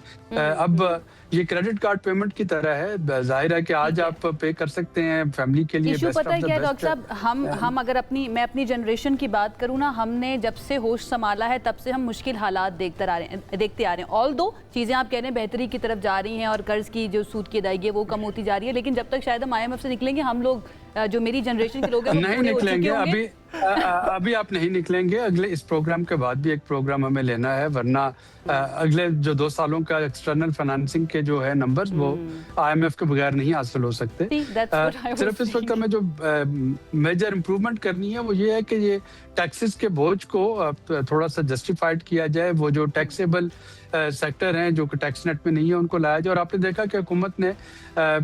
अब ये क्रेडिट कार्ड पेमेंट की तरह है, जाहिर है कि आज आप पे कर सकते हैं फैमिली के लिए। इशू पता है क्या डॉक्टर साहब, हम अगर मैं अपनी जनरेशन की बात करूँ ना, हमने जब से होश संभाला है तब से हम मुश्किल हालात देखते आ रहे हैं। ऑल दो चीज़ें आप कह रहे हैं बेहतरी की तरफ जा रही हैं और कर्ज की जो सूद की अदायगी है वो कम होती जा रही है, लेकिन जब तक शायद हम IMF से निकलेंगे, हम लोग जो मेरी जनरेशन के लोग हैं नहीं निकलेंगे। अभी आप नहीं निकलेंगे। अगले इस प्रोग्राम के बाद भी एक प्रोग्राम हमें लेना है, वरना अगले जो 2 सालों का एक्सटर्नल फाइनेंसिंग के जो है नंबर्स वो IMF के बगैर नहीं हासिल हो सकते। सिर्फ इस वक्त हमें जो मेजर इम्प्रूवमेंट करनी है वो ये है कि ये टैक्सेस के बोझ को थोड़ा सा जस्टिफाइड किया जाए, वो जो टैक्सेबल सेक्टर हैं जो कि टैक्स नेट में नहीं है उनको लाया जाए। और आपने देखा कि हुकूमत ने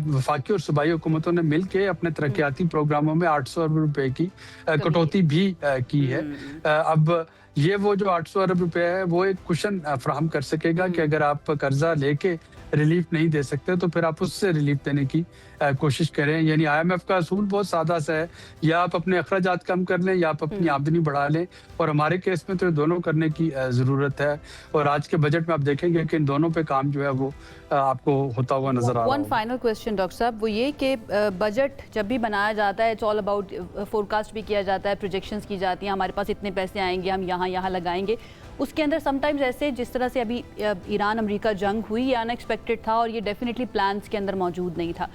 वफाकी और सूबाई हुकूमतों ने मिल के अपने तरक्याती प्रोग्रामों में 800 अरब रुपए की कटौती भी की है। अब ये वो जो 800 अरब रुपए है वो एक कुशन फराहम कर सकेगा कि अगर आप कर्जा लेके रिलीफ नहीं दे सकते तो फिर आप उससे रिलीफ देने की कोशिश करें। यानी IMF का असूल बहुत सादा सा है, या आप अपने अखराजात कम कर लें या आप अपनी आमदनी बढ़ा लें, और हमारे केस में तो दोनों करने की ज़रूरत है। और आज के बजट में आप देखेंगे कि इन दोनों पे काम जो है वो आपको होता हुआ नजर आ रहा है। वन फाइनल क्वेश्चन डॉक्टर साहब, वो ये कि बजट जब भी बनाया जाता है, इट्स ऑल अबाउट फोरकास्ट भी किया जाता है, प्रोजेक्शंस की जाती हैं, हमारे पास इतने पैसे आएंगे, हम यहाँ लगाएंगे। उसके अंदर समटाइम्स ऐसे जिस तरह से अभी ईरान अमेरिका जंग हुई, ये अनएक्सपेक्टेड था और ये डेफिनेटली प्लान्स के अंदर मौजूद नहीं था।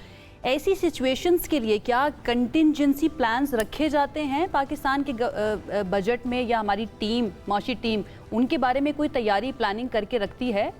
ऐसी सिचुएशंस के लिए क्या कंटिंजेंसी प्लान्स रखे जाते हैं पाकिस्तान के बजट में, या हमारी टीम, माशी टीम, उनके बारे में कोई तैयारी प्लानिंग करके रखती है?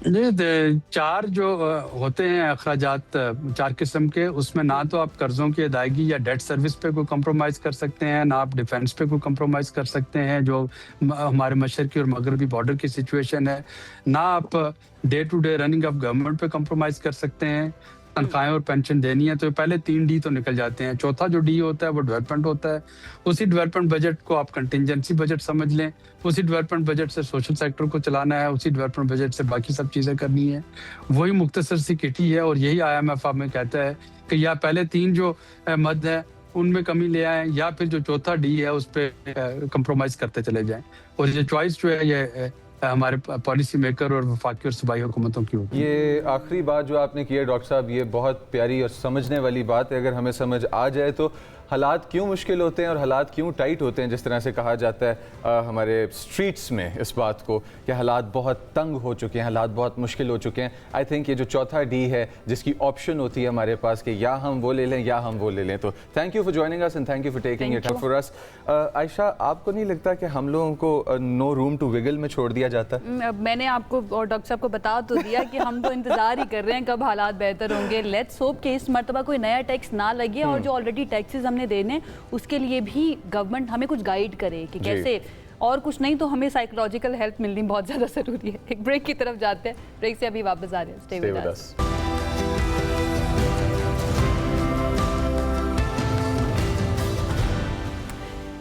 नहीं, 4 जो होते हैं अखराजात 4 किस्म के, उसमें ना तो आप कर्जों की अदायगी या डेट सर्विस पे कोई कंप्रोमाइज कर सकते हैं, ना आप डिफेंस पे कोई कंप्रोमाइज कर सकते हैं जो हमारे मशरकी और मगरबी बॉर्डर की सिचुएशन है, ना आप day to day running of government पे कंप्रोमाइज कर सकते हैं। तनख्वाहें और पेंशन देनी है तो पहले 3 D तो निकल जाते हैं। चौथा जो D होता है वो डेवलपमेंट होता है। उसी डेवलपमेंट बजट को आप कंटिंजेंसी बजट समझ लें। उसी डेवलपमेंट बजट से सोशल सेक्टर को चलाना है, उसी डेवलपमेंट बजट से बाकी सब चीज़ें करनी है। वही मुख्तसर सी किटी है और यही IMF हमें कहता है कि या पहले 3 जो मद है उनमें कमी ले आए, या फिर जो चौथा डी है उस पर कंप्रोमाइज़ करते चले जाएं। और ये चॉइस जो है ये हमारे पॉलिसी मेकर और वफाकी और सूबाई हुकूमतों की होगी। ये आखिरी बात जो आपने की है डॉक्टर साहब, ये बहुत प्यारी और समझने वाली बात है। अगर हमें समझ आ जाए तो हालात क्यों मुश्किल होते हैं और हालात क्यों टाइट होते हैं, जिस तरह से कहा जाता है हमारे स्ट्रीट्स में इस बात को कि हालात बहुत तंग हो चुके हैं, हालात बहुत मुश्किल हो चुके हैं। आई थिंक ये जो चौथा डी है जिसकी ऑप्शन होती है हमारे पास कि या हम वो ले लें या हम वो ले लें। तो thank you for joining us and thank you for taking it up for us. Ayesha, आपको नहीं लगता कि हम लोगों को नो रूम टू विगल में छोड़ दिया जाता? मैंने आपको और डॉक्टर साहब को बता तो दिया कि हम तो इंतजार ही कर रहे हैं कब हालात बेहतर होंगे। लेट्स होप कि इस मरतबा कोई नया टैक्स ना लगे और जो ऑलरेडी टैक्सेस हमने देने उसके लिए भी गवर्नमेंट हमें कुछ गाइड करे कि कैसे, और कुछ नहीं तो हमें साइकोलॉजिकल हेल्प मिलनी बहुत ज़्यादा ज़रूरी है। एक ब्रेक की तरफ जाते हैं, ब्रेक से अभी वापस आ रहे हैं। स्टे विद अस।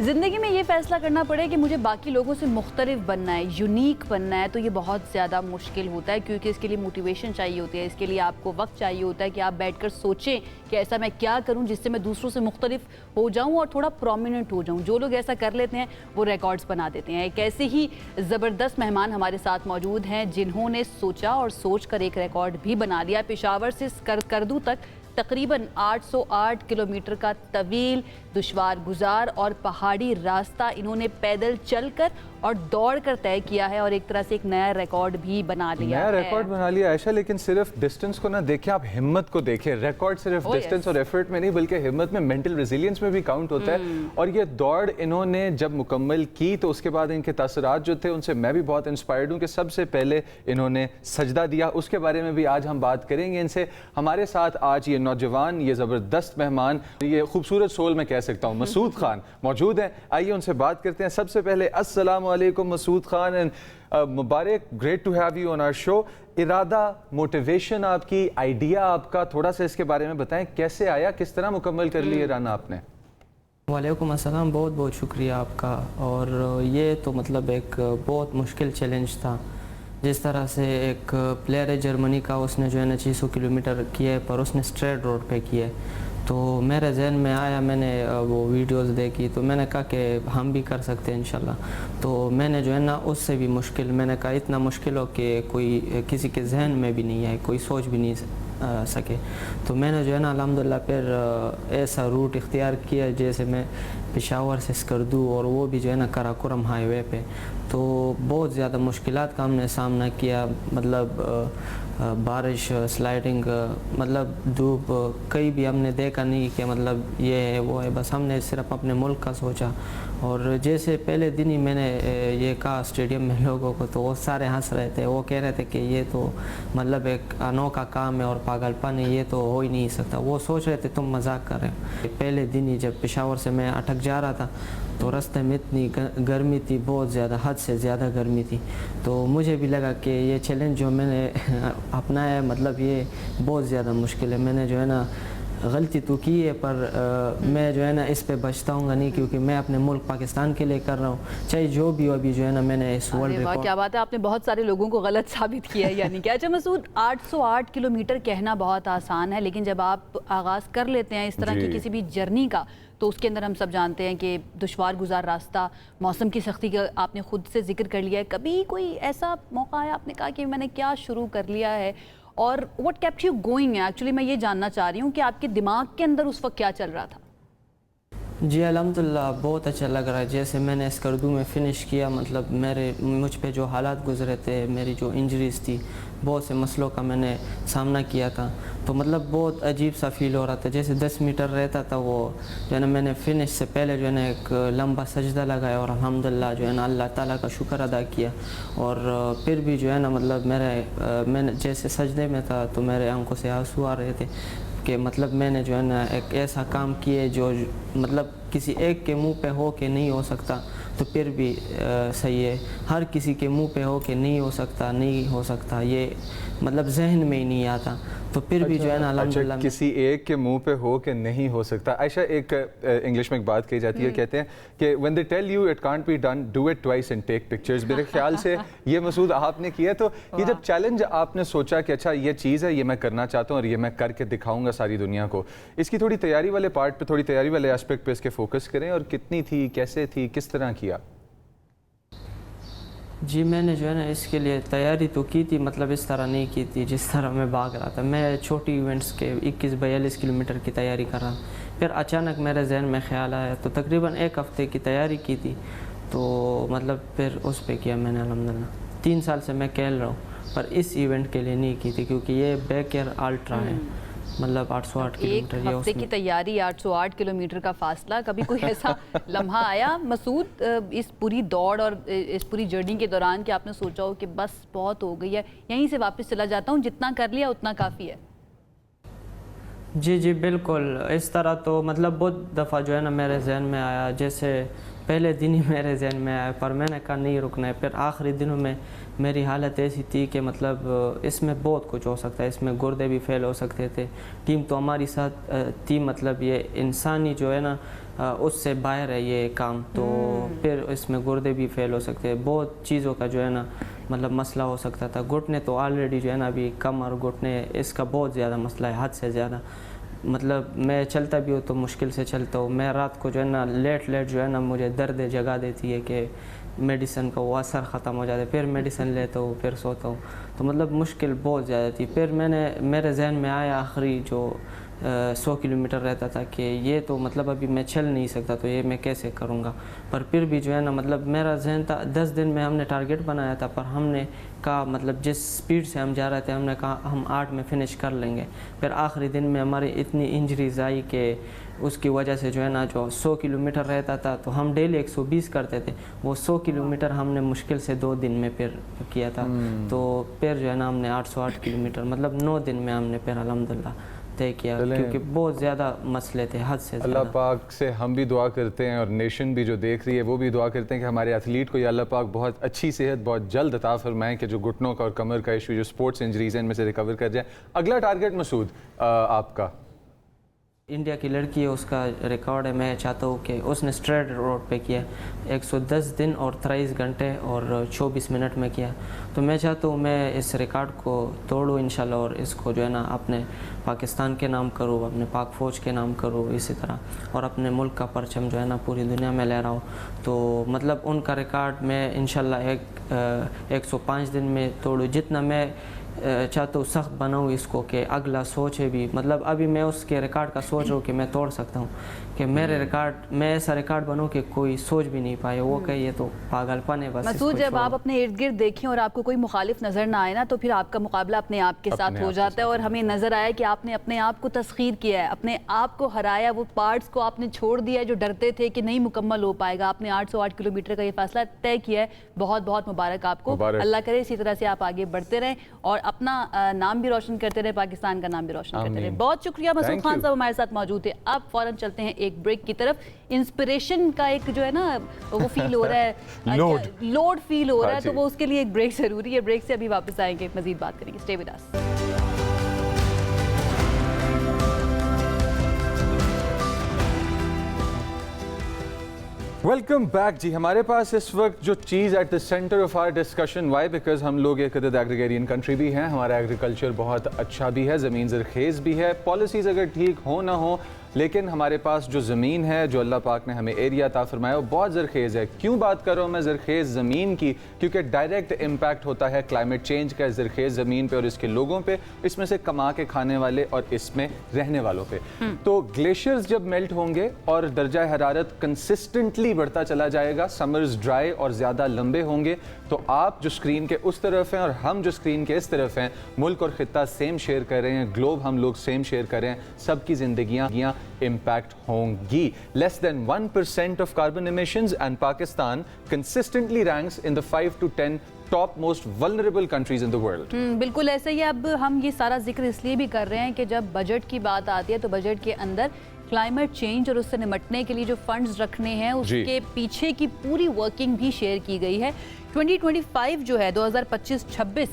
ज़िंदगी में ये फ़ैसला करना पड़े कि मुझे बाकी लोगों से मुख्तलिफ बनना है, यूनिक बनना है, तो ये बहुत ज़्यादा मुश्किल होता है क्योंकि इसके लिए मोटिवेशन चाहिए होती है, इसके लिए आपको वक्त चाहिए होता है कि आप बैठकर सोचें कि ऐसा मैं क्या करूं जिससे मैं दूसरों से मुख्तलिफ हो जाऊं और थोड़ा प्रोमिनेंट हो जाऊं। जो लोग ऐसा कर लेते हैं वो रिकॉर्ड्स बना देते हैं। एक ऐसे ही ज़बरदस्त मेहमान हमारे साथ मौजूद हैं जिन्होंने सोचा और सोच कर एक रिकॉर्ड भी बना लिया। पेशावर से करदू तक तकरीबन 808 किलोमीटर का तवील, दुश्वार गुजार और पहाड़ी रास्ता इन्होंने पैदल चलकर और दौड़कर तय किया है और एक तरह से एक नया रिकॉर्ड भी बना लिया है। नया रिकॉर्ड बना लिया आयशा, लेकिन सिर्फ डिस्टेंस को ना देखें, आप हिम्मत को देखें। रिकॉर्ड सिर्फ डिस्टेंस और एफर्ट में नहीं बल्कि हिम्मत में, मेंटल रेजिलियंस में भी काउंट होता है। और ये दौड़ इन्होंने जब मुकम्मल की तो उसके बाद इनके तासुरात जो थे उनसे मैं भी बहुत इंस्पायर्ड हूँ कि सबसे पहले इन्होंने सजदा दिया। उसके बारे में भी आज हम बात करेंगे इनसे। हमारे साथ आज ये नौजवान, ये ज़बरदस्त मेहमान, ये खूबसूरत सोल मैं कह सकता हूँ, मसूद खान मौजूद हैं। आइए उनसे बात करते हैं। सबसे पहले अस्सलाम वालेकुम मसूद खान, एंड मुबारक, great to have you on our show. इरादा, मोटिवेशन आपकी, आइडिया आपका, थोड़ा सा इसके बारे में बताएं, कैसे आया, किस तरह मुकम्मल कर लिए रन आपने? वालेकुम अस्सलाम, बहुत बहुत शुक्रिया आपका। और ये तो मतलब एक बहुत मुश्किल चैलेंज था। जिस तरह से एक प्लेयर है जर्मनी का, उसने जो है ना 600 किलोमीटर किए पर उसने स्ट्रेट रोड पे किए, तो मेरे जहन में आया, मैंने वो वीडियोस देखी तो मैंने कहा कि हम भी कर सकते हैं इंशाल्लाह। तो मैंने जो है ना उससे भी मुश्किल, मैंने कहा इतना मुश्किल हो कि कोई किसी के जहन में भी नहीं आए, कोई सोच भी नहीं सके। तो मैंने जो है ना अल्हम्दुलिल्लाह फिर ऐसा रूट इख्तियार किया जैसे मैं पेशावर से स्कर्दू, और वो भी जो है ना कराकोरम हाईवे पे। तो बहुत ज़्यादा मुश्किलात का हमने सामना किया, मतलब बारिश, स्लाइडिंग, मतलब धूप, कहीं भी हमने देखा नहीं कि मतलब ये है वो है, बस हमने सिर्फ अपने मुल्क का सोचा। और जैसे पहले दिन ही मैंने ये कहा स्टेडियम में लोगों को, तो वो सारे हंस रहे थे, वो कह रहे थे कि ये तो मतलब एक अनोखा काम है और पागलपन है, ये तो हो ही नहीं सकता। वो सोच रहे थे तुम मजाक कर रहे हो। पहले दिन ही जब पेशावर से मैं अटक जा रहा था तो रास्ते में इतनी गर्मी थी, बहुत ज़्यादा, हद से ज़्यादा गर्मी थी। तो मुझे भी लगा कि ये चैलेंज जो मैंने अपनाया है, मतलब ये बहुत ज़्यादा मुश्किल है। मैंने जो है ना गलती तो की है, पर मैं जो है ना इस पे बचताऊँगा नहीं, क्योंकि मैं अपने मुल्क पाकिस्तान के लिए कर रहा हूँ, चाहे जो भी हो। अभी जो है ना मैंने इस वर्ल्ड रिकॉर्ड, क्या बात है, आपने बहुत सारे लोगों को गलत साबित किया है यानी कि। अच्छा मसूद, 808 किलोमीटर कहना बहुत आसान है, लेकिन जब आप आगाज़ कर लेते हैं इस तरह की किसी भी जर्नी का, तो उसके अंदर हम सब जानते हैं कि दुश्वार गुजार रास्ता, मौसम की सख्ती का आपने खुद से जिक्र कर लिया है। कभी कोई ऐसा मौका आया आपने कहा कि मैंने क्या शुरू कर लिया है, और व्हाट केप्ट यू गोइंग है? एक्चुअली मैं ये जानना चाह रही हूँ कि आपके दिमाग के अंदर उस वक्त क्या चल रहा था? जी अल्हम्दुलिल्लाह बहुत अच्छा लग रहा है। जैसे मैंने स्कर्दू में फ़िनिश किया, मतलब मुझ पे जो हालात गुजरे थे, मेरी जो इंजरीज़ थी, बहुत से मसलों का मैंने सामना किया था, तो मतलब बहुत अजीब सा फील हो रहा था। जैसे 10 मीटर रहता था, वो जो है ना मैंने फ़िनिश से पहले जो है ना एक लंबा सजदा लगाया और अल्हम्दुलिल्लाह जो है ना अल्लाह ताला का शुक्र अदा किया। और फिर भी जो है ना मतलब मैंने जैसे सजदे में था तो मेरे आंखों से आंसू आ रहे थे कि मतलब मैंने जो है ना एक ऐसा काम किए जो मतलब किसी एक के मुंह पे हो के नहीं हो सकता। तो फिर भी सही है। हर किसी के मुंह पे हो कि नहीं हो सकता, नहीं हो सकता, ये मतलब जहन में ही नहीं आता, तो फिर भी जो है ना अल्हम्दुलिल्लाह किसी एक के मुंह पे हो कि नहीं हो सकता। आयशा, एक इंग्लिश में एक बात कही जाती है, कहते हैं कि when they tell you it can't be done, do it twice and take pictures. मेरे ख्याल से ये मसूद आपने किया, तो ये जब चैलेंज आपने सोचा कि अच्छा ये चीज़ है, ये मैं करना चाहता हूँ और ये मैं करके दिखाऊंगा सारी दुनिया को, इसकी थोड़ी तैयारी वाले पार्ट पे, थोड़ी तैयारी वाले एस्पेक्ट पे इसके फोकस करें, और कितनी थी, कैसे थी, किस तरह किया? जी मैंने जो है ना इसके लिए तैयारी तो की थी, मतलब इस तरह नहीं की थी जिस तरह मैं भाग रहा था। मैं छोटी इवेंट्स के 21-42 किलोमीटर की तैयारी कर रहा, फिर अचानक मेरे जहन में ख्याल आया, तो तकरीबन 1 हफ़्ते की तैयारी की थी, तो मतलब फिर उस पे किया मैंने अल्हम्दुलिल्लाह। 3 साल से मैं खेल रहा हूँ, पर इस इवेंट के लिए नहीं की थी, क्योंकि ये बैकेयर अल्ट्रा है, मतलब 808 किलोमीटर। एक हफ्ते की तैयारी, 808 किलोमीटर का फासला, कभी कोई ऐसा लम्हा आया मसूद इस पूरी दौड़ और इस पूरी जर्नी के दौरान कि आपने सोचा हो कि बस बहुत हो गई है, यहीं से वापस चला जाता हूँ, जितना कर लिया उतना काफ़ी है? जी बिल्कुल, इस तरह तो मतलब बहुत दफ़ा जो है ना मेरे जहन में आया, जैसे पहले दिन ही मेरे जहन में आया, पर मैंने कहा नहीं रुकना है। फिर आखिरी दिनों में मेरी हालत ऐसी थी कि मतलब इसमें बहुत कुछ हो सकता है, इसमें गुर्दे भी फेल हो सकते थे। टीम तो हमारी साथ थी, मतलब ये इंसानी जो है ना उससे बाहर है ये काम, तो फिर इसमें गुर्दे भी फेल हो सकते हैं, बहुत चीज़ों का जो है ना मतलब मसला हो सकता था। घुटने तो ऑलरेडी जो है ना अभी कम, और घुटने इसका बहुत ज़्यादा मसला है, हद से ज़्यादा। मतलब मैं चलता भी हूँ तो मुश्किल से चलता हूँ। मैं रात को जो है ना लेट जो है ना मुझे दर्द जगा देती है कि मेडिसिन का वो असर ख़त्म हो जाता है, फिर मेडिसिन लेता हूँ, फिर सोता हूँ, तो मतलब मुश्किल बहुत ज़्यादा थी। फिर मेरे जहन में आया आखिरी जो 100 किलोमीटर रहता था कि ये तो मतलब अभी मैं चल नहीं सकता, तो ये मैं कैसे करूँगा। पर फिर भी जो है ना मतलब मेरा जहन था, 10 दिन में हमने टारगेट बनाया था, पर हमने कहा मतलब जिस स्पीड से हम जा रहे थे, हमने कहा हम 8 में फ़िनिश कर लेंगे। फिर आखिरी दिन में हमारी इतनी इंजरीज आई कि उसकी वजह से जो है ना जो 100 किलोमीटर रहता था, तो हम डेली 120 करते थे, वो 100 किलोमीटर हमने मुश्किल से 2 दिन में फिर किया था। तो फिर जो है ना हमने 808 किलोमीटर मतलब 9 दिन में हमने फिर अल्हम्दुलिल्लाह तय किया, क्योंकि बहुत ज़्यादा मसले थे, हद से ज़्यादा। अल्लाह पाक से हम भी दुआ करते हैं, और नेशन भी जो देख रही है वो भी दुआ करते हैं कि हमारे एथलीट को ये अल्लाह पाक बहुत अच्छी सेहत बहुत जल्द अता फरमाएं, कि जो घुटनों का और कमर का इशू, जो स्पोर्ट्स इंजरीज हैं, इनमें से रिकवर कर जाए। अगला टारगेट मसूद आपका? इंडिया की लड़की है, उसका रिकॉर्ड है, मैं चाहता हूँ कि उसने स्ट्रेट रोड पे किया 110 दिन और 23 घंटे और 24 मिनट में किया, तो मैं चाहता हूँ मैं इस रिकॉर्ड को तोड़ूँ इंशाल्लाह, और इसको जो है ना अपने पाकिस्तान के नाम करूँ, अपने पाक फ़ौज के नाम करूँ इसी तरह, और अपने मुल्क का परचम जो है ना पूरी दुनिया में ले रहा हूँ। तो मतलब उनका रिकॉर्ड मैं इंशाल्लाह 105 दिन में तोड़ूँ। जितना मैं चाहता हूँ सख्त बनाऊँ इसको, कि अगला सोच है भी, मतलब अभी मैं उसके रिकॉर्ड का सोच रहा हूँ कि मैं तोड़ सकता हूँ, कि मेरे रिकॉर्ड, मैं ऐसा रिकॉर्ड बनूँ कि कोई सोच भी नहीं पाए, वो कहे ये तो पागलपन है बस। मसूद, जब आप अपने इर्द गिर्द देखें और आपको कोई मुखालिफ नज़र ना आए ना, तो फिर आपका मुकाबला अपने आप के साथ हो जाता है, और हमें नज़र आया कि आपने अपने आप को तस्खीर किया है, अपने आप को हराया, वो पार्ट्स को आपने छोड़ दिया जो डरते थे कि नहीं मुकम्मल हो पाएगा। आपने 808 किलोमीटर का ये फासला तय किया है, बहुत बहुत मुबारक आपको। अल्लाह करे इसी तरह से आप आगे बढ़ते रहें और अपना नाम भी रोशन करते रहे, पाकिस्तान का नाम भी रोशन करते रहे। बहुत शुक्रिया मसूद खान साहब हमारे साथ मौजूद थे। अब फौरन चलते हैं एक ब्रेक की तरफ। इंस्पिरेशन का एक जो है ना वो फील हो रहा है, लोड फील हो रहा है, तो वो उसके लिए एक ब्रेक जरूरी है। ब्रेक से अभी वापस आएंगे, मजीद बात करेंगे। Stay with us. Welcome back जी। हमारे पास इस वक्त जो चीज़ at the centre of our discussion, why because हम लोग एक अदद एग्रीगेरियन कंट्री भी हैं, हमारा एग्रीकल्चर बहुत अच्छा भी है, ज़मीन ज़रखेज़ भी है, पॉलिसीज़ अगर ठीक हो ना हो, लेकिन हमारे पास जो ज़मीन है, जो अल्लाह पाक ने हमें एरिया अता फरमाया, वो बहुत ज़रखेज़ है। क्यों बात कर रहा हूँ मैं ज़रखेज़ ज़मीन की? क्योंकि डायरेक्ट इम्पैक्ट होता है क्लाइमेट चेंज का ज़रखेज़ ज़मीन पे और इसके लोगों पे, इसमें से कमा के खाने वाले और इसमें रहने वालों पे। तो ग्लेशियर्स जब मेल्ट होंगे और दर्जा हरारत कंसिस्टेंटली बढ़ता चला जाएगा, समर्स ड्राई और ज़्यादा लंबे होंगे, तो आप जो स्क्रीन के उस तरफ हैं और हम जो स्क्रीन के इस तरफ हैं, मुल्क और ख़ित्ता सेम शेयर कर रहे हैं, ग्लोब हम लोग सेम शेयर कर रहे हैं, सबकी ज़िंदगियाँ इम्पैक्ट होंगी। Less than 1% of carbon emissions and Pakistan consistently ranks in the 5 to 10 top most vulnerable countries in the world. बिल्कुल ऐसा ही। अब हम ये सारा जिक्र इसलिए भी कर रहे हैं कि जब बजट की बात आती है तो बजट के अंदर क्लाइमेट चेंज और उससे निपटने के लिए जो फंड्स रखने हैं उसके पीछे की पूरी वर्किंग भी शेयर की गई है। 2025 जो है 2025-26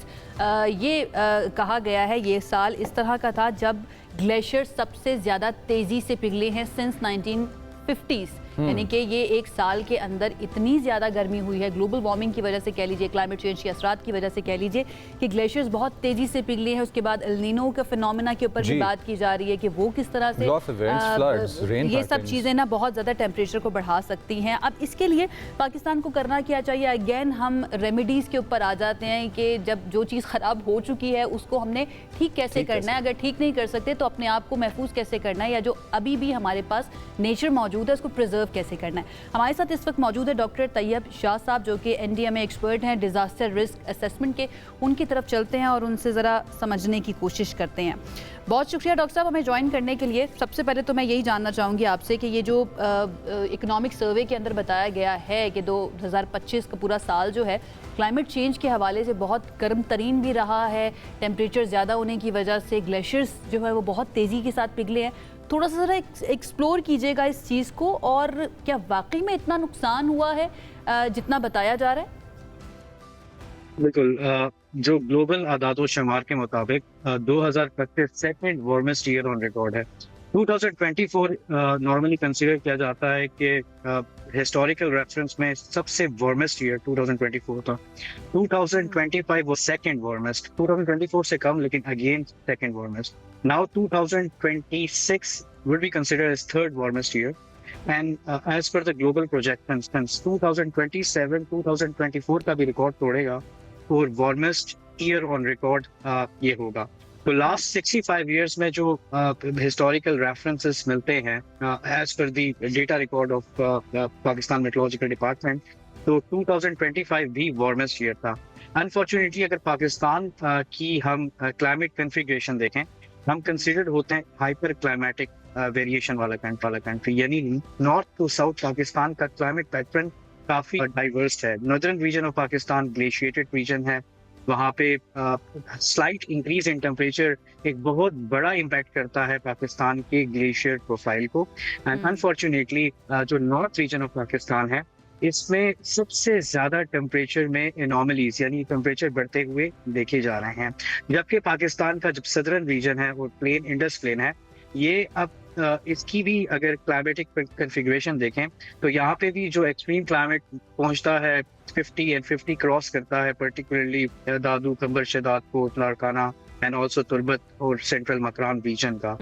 ये कहा गया है, ये साल इस तरह का था जब ग्लेशियर सबसे ज़्यादा तेज़ी से पिघले हैं सिंस 1950s। यानी कि ये एक साल के अंदर इतनी ज़्यादा गर्मी हुई है ग्लोबल वार्मिंग की वजह से कह लीजिए, क्लाइमेट चेंज के असरात की वजह से कह लीजिए कि ग्लेशियर्स बहुत तेज़ी से पिघले हैं। उसके बाद एल नीनो का फिनोमेना के ऊपर भी बात की जा रही है कि वो किस तरह से ये सब चीज़ें ना बहुत ज़्यादा टेम्परेचर को बढ़ा सकती हैं। अब इसके लिए पाकिस्तान को करना क्या चाहिए? अगेन हम रेमेडीज़ के ऊपर आ जाते हैं कि जब जो चीज़ ख़राब हो चुकी है उसको हमने ठीक कैसे करना है। अगर ठीक नहीं कर सकते तो अपने आप को महफूज कैसे करना है, या जो अभी भी हमारे पास नेचर मौजूद है उसको प्रिजर्व कैसे करना है। हमारे साथ इस वक्त मौजूद है डॉक्टर तैयब शाह साहब जो कि NDMA एक्सपर्ट हैं डिज़ास्टर रिस्क असेसमेंट के। उनकी तरफ चलते हैं और उनसे ज़रा समझने की कोशिश करते हैं। बहुत शुक्रिया डॉक्टर साहब हमें ज्वाइन करने के लिए। सबसे पहले तो मैं यही जानना चाहूँगी आपसे कि ये जो इकोनॉमिक सर्वे के अंदर बताया गया है कि 2025 का पूरा साल जो है क्लाइमेट चेंज के हवाले से बहुत गर्म तरीन भी रहा है, टेम्परेचर ज़्यादा होने की वजह से ग्लेशियर्स जो है वो बहुत तेज़ी के साथ पिघले हैं। थोड़ा सा ज़रा एक्सप्लोर कीजिएगा इस चीज़ को, और क्या वाकई में इतना नुकसान हुआ है जितना बताया जा रहा है? बिल्कुल, जो ग्लोबल आदादो शुमार के मुताबिक 2025 second warmest year on record है। 2024 नॉर्मली कंसीडर किया जाता है कि हिस्टोरिकल रेफरेंस में सबसे वार्मेस्ट ईयर 2024 था। 2025 वो सेकंड वार्मेस्ट, 2024 से कम लेकिन again second warmest. Now 2026 would be considered as third warmest year, and as per the global projections, 2027 2024 का भी रिकॉर्ड तोड़ेगा और वार्मेस्ट ईयर ऑन रिकॉर्ड ये होगा। तो लास्ट 65 इयर्स में जो हिस्टोरिकल रेफरेंसेस मिलते हैं as per the data record of Pakistan meteorological department, तो 2025 भी वार्मेस्ट ईयर था। अनफॉर्चुनेटली अगर पाकिस्तान की हम क्लाइमेट कन्फिगरेशन देखें, हम कंसिडर्ड होते हैं हाइपर क्लाइमेटिक वेरिएशन वाला कंट्री, यानी नॉर्थ टू साउथ पाकिस्तान का क्लाइमेट पैटर्न काफी डाइवर्स है। Northern region of Pakistan glaciated region है, वहाँ पे स्लाइट इंक्रीज इन टेम्परेचर एक बहुत बड़ा इम्पैक्ट करता है पाकिस्तान के ग्लेशियर प्रोफाइल को। एंड अनफॉर्चुनेटली जो नॉर्थ रीजन ऑफ पाकिस्तान है इसमें सबसे ज्यादा टेम्परेचर में एनॉमलीज यानी टेम्परेचर बढ़ते हुए देखे जा रहे हैं, जबकि पाकिस्तान का जो सदर्न रीजन है वो प्लेन इंडस प्लेन है। ये अब इसकी भी अगर क्लाइमेटिक कन्फिगरेशन देखें तो यहाँ पे भी जो एक्सट्रीम क्लाइमेट पहुंचता है 50 and 50 क्रॉस करता है, पर्टिकुलरली दादू, कंबर, शदादकोट, लारकाना एंड ऑल्सो तुर्बत और सेंट्रल मकरान रीजन का।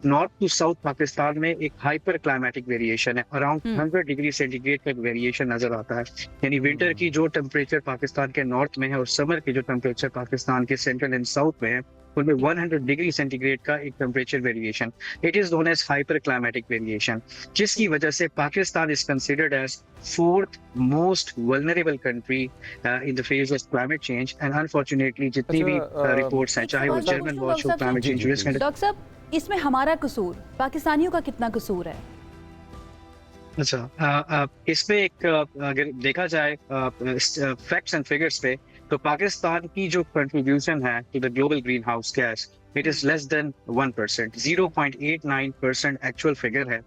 नॉर्थ टू साउथ पाकिस्तान में एक हाइपर क्लाइमेटिक वेरिएशन है, अराउंड 100 डिग्री सेंटीग्रेड का वेरिएशन नजर आता है। यानी विंटर की जो टेम्परेचर पाकिस्तान के नॉर्थ में है और समर की जो टेम्परेचर पाकिस्तान के सेंट्रल एंड साउथ में है उनमें 100 डिग्री सेंटीग्रेड का एक temperature variation, it is known as hyper climatic variation, जिसकी वजह से Pakistan is considered as fourth most vulnerable country in the face of climate change. And unfortunately जितनी भी रिपोर्ट्स हैं, चाहे वो जर्मन वॉच हो, क्लाइमेट चेंज रिस्क। डॉक्टर साहब, इसमें हमारा कसूर, पाकिस्तानियों का कितना कसूर है? अच्छा, इसमें एक अगर देखा जाए फैक्ट्स एंड फिगर्स पे, तो पाकिस्तान की जो कंट्रीब्यूशन है to the global greenhouse gas it is less than 1%, 0.89% actual figure है।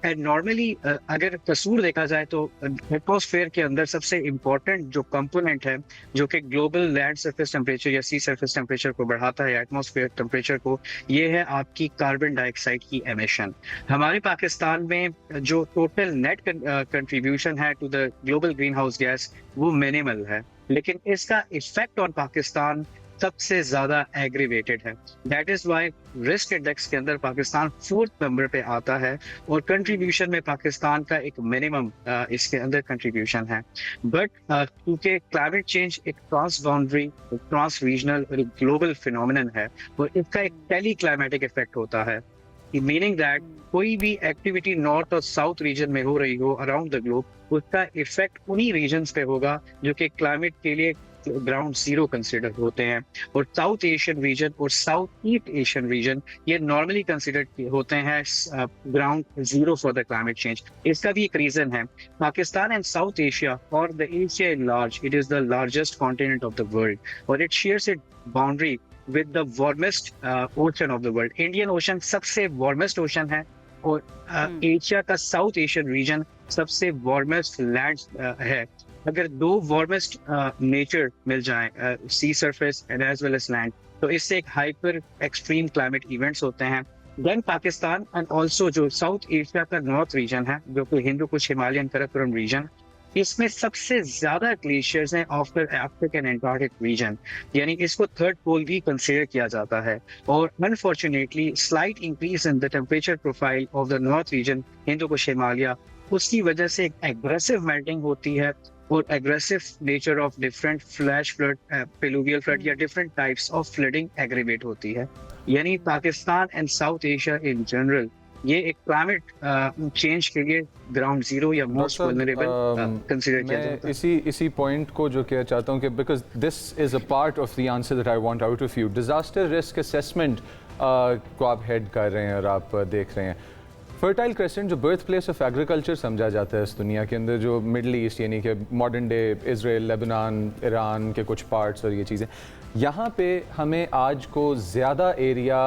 एंड नॉर्मली अगर कसूर देखा जाए तो एटमॉस्फेयर के अंदर सबसे इम्पोर्टेंट जो कंपोनेंट है जो कि ग्लोबल लैंड सरफेस टेम्परेचर या सी सरफेस टेम्परेचर को बढ़ाता है, एटमॉस्फेयर टेम्परेचर को, ये है आपकी कार्बन डाइऑक्साइड की एमिशन। हमारे पाकिस्तान में जो टोटल नेट कंट्रीब्यूशन है to the global greenhouse gas वो मिनिमल है, लेकिन इसका इफेक्ट ऑन पाकिस्तान सबसे ज्यादा एग्रीवेटेड है। That is why risk index के अंदर पाकिस्तान 4th नंबर पे आता है और कंट्रीब्यूशन में पाकिस्तान का एक मिनिमम इसके अंदर कंट्रीब्यूशन है। बट क्योंकि क्लाइमेट चेंज एक ट्रांस बाउंड्री, ट्रांस रीजनल और ग्लोबल फिनोमिनन है और इसका एक टेली क्लाइमेटिक इफेक्ट होता है, मीनिंग दैट कोई भी एक्टिविटी नॉर्थ और साउथ रीजन में हो रही हो अराउंड द ग्लोब, उसका इफेक्ट उन्हीं रीजन्स पे होगा जो कि क्लाइमेट के लिए ग्राउंड जीरो कंसिडर होते हैं। और साउथ एशियन रीजन और साउथ ईस्ट एशियन रीजन ये नॉर्मली कंसिडर होते हैं ground zero for the climate change. इसका भी एक रीजन है, पाकिस्तान एंड साउथ एशिया और the Asia in large, it is the largest continent of the world और it shares it boundary with the warmest ocean of the world. Indian Ocean सबसे warmest ocean है और Asia का South Asian region सबसे warmest land है। अगर दो warmest nature मिल जाए, sea surface and as well as land, तो इससे एक हाइपर एक्सट्रीम क्लाइमेट इवेंट्स होते हैं। देन पाकिस्तान एंड ऑल्सो जो साउथ एशिया का नॉर्थ रीजन है, जो कि हिंदू कुश हिमालयन कराकोरम रीजन, इसमें सबसे ज्यादा ग्लेशियर्स हैं आफ्टर अफ्रीकन एंटार्क्टिक रीजन, यानी इसको थर्ड पोल भी कंसीडर किया जाता है। और unfortunately slight increase in the temperature profile of the north region Hindu Kush Himalaya, उसकी वजह से एक एग्रेसिव मेल्टिंग होती है और aggressive nature of different flash flood, pluvial flood या different types of flooding aggravate होती है। यानी Pakistan and South Asia in general ये एक क्लाइमेट चेंज के लिए ग्राउंड जीरो या मोस्ट वल्नरेबल कंसीडर किया जाता है। इसी पॉइंट को जो कहना चाहता हूँ कि because this is a part of the answer that I want out of you, disaster risk assessment को आप हेड कर रहे हैं और आप देख रहे हैं। फर्टाइल क्रेसेंट जो बर्थ प्लेस ऑफ एग्रीकल्चर समझा जाता है इस दुनिया के अंदर, जो मिडल ईस्ट यानी कि modern day Israel, Lebanon, Iran के कुछ पार्ट्स और ये चीज़ें, यहाँ पे हमें आज को ज़्यादा एरिया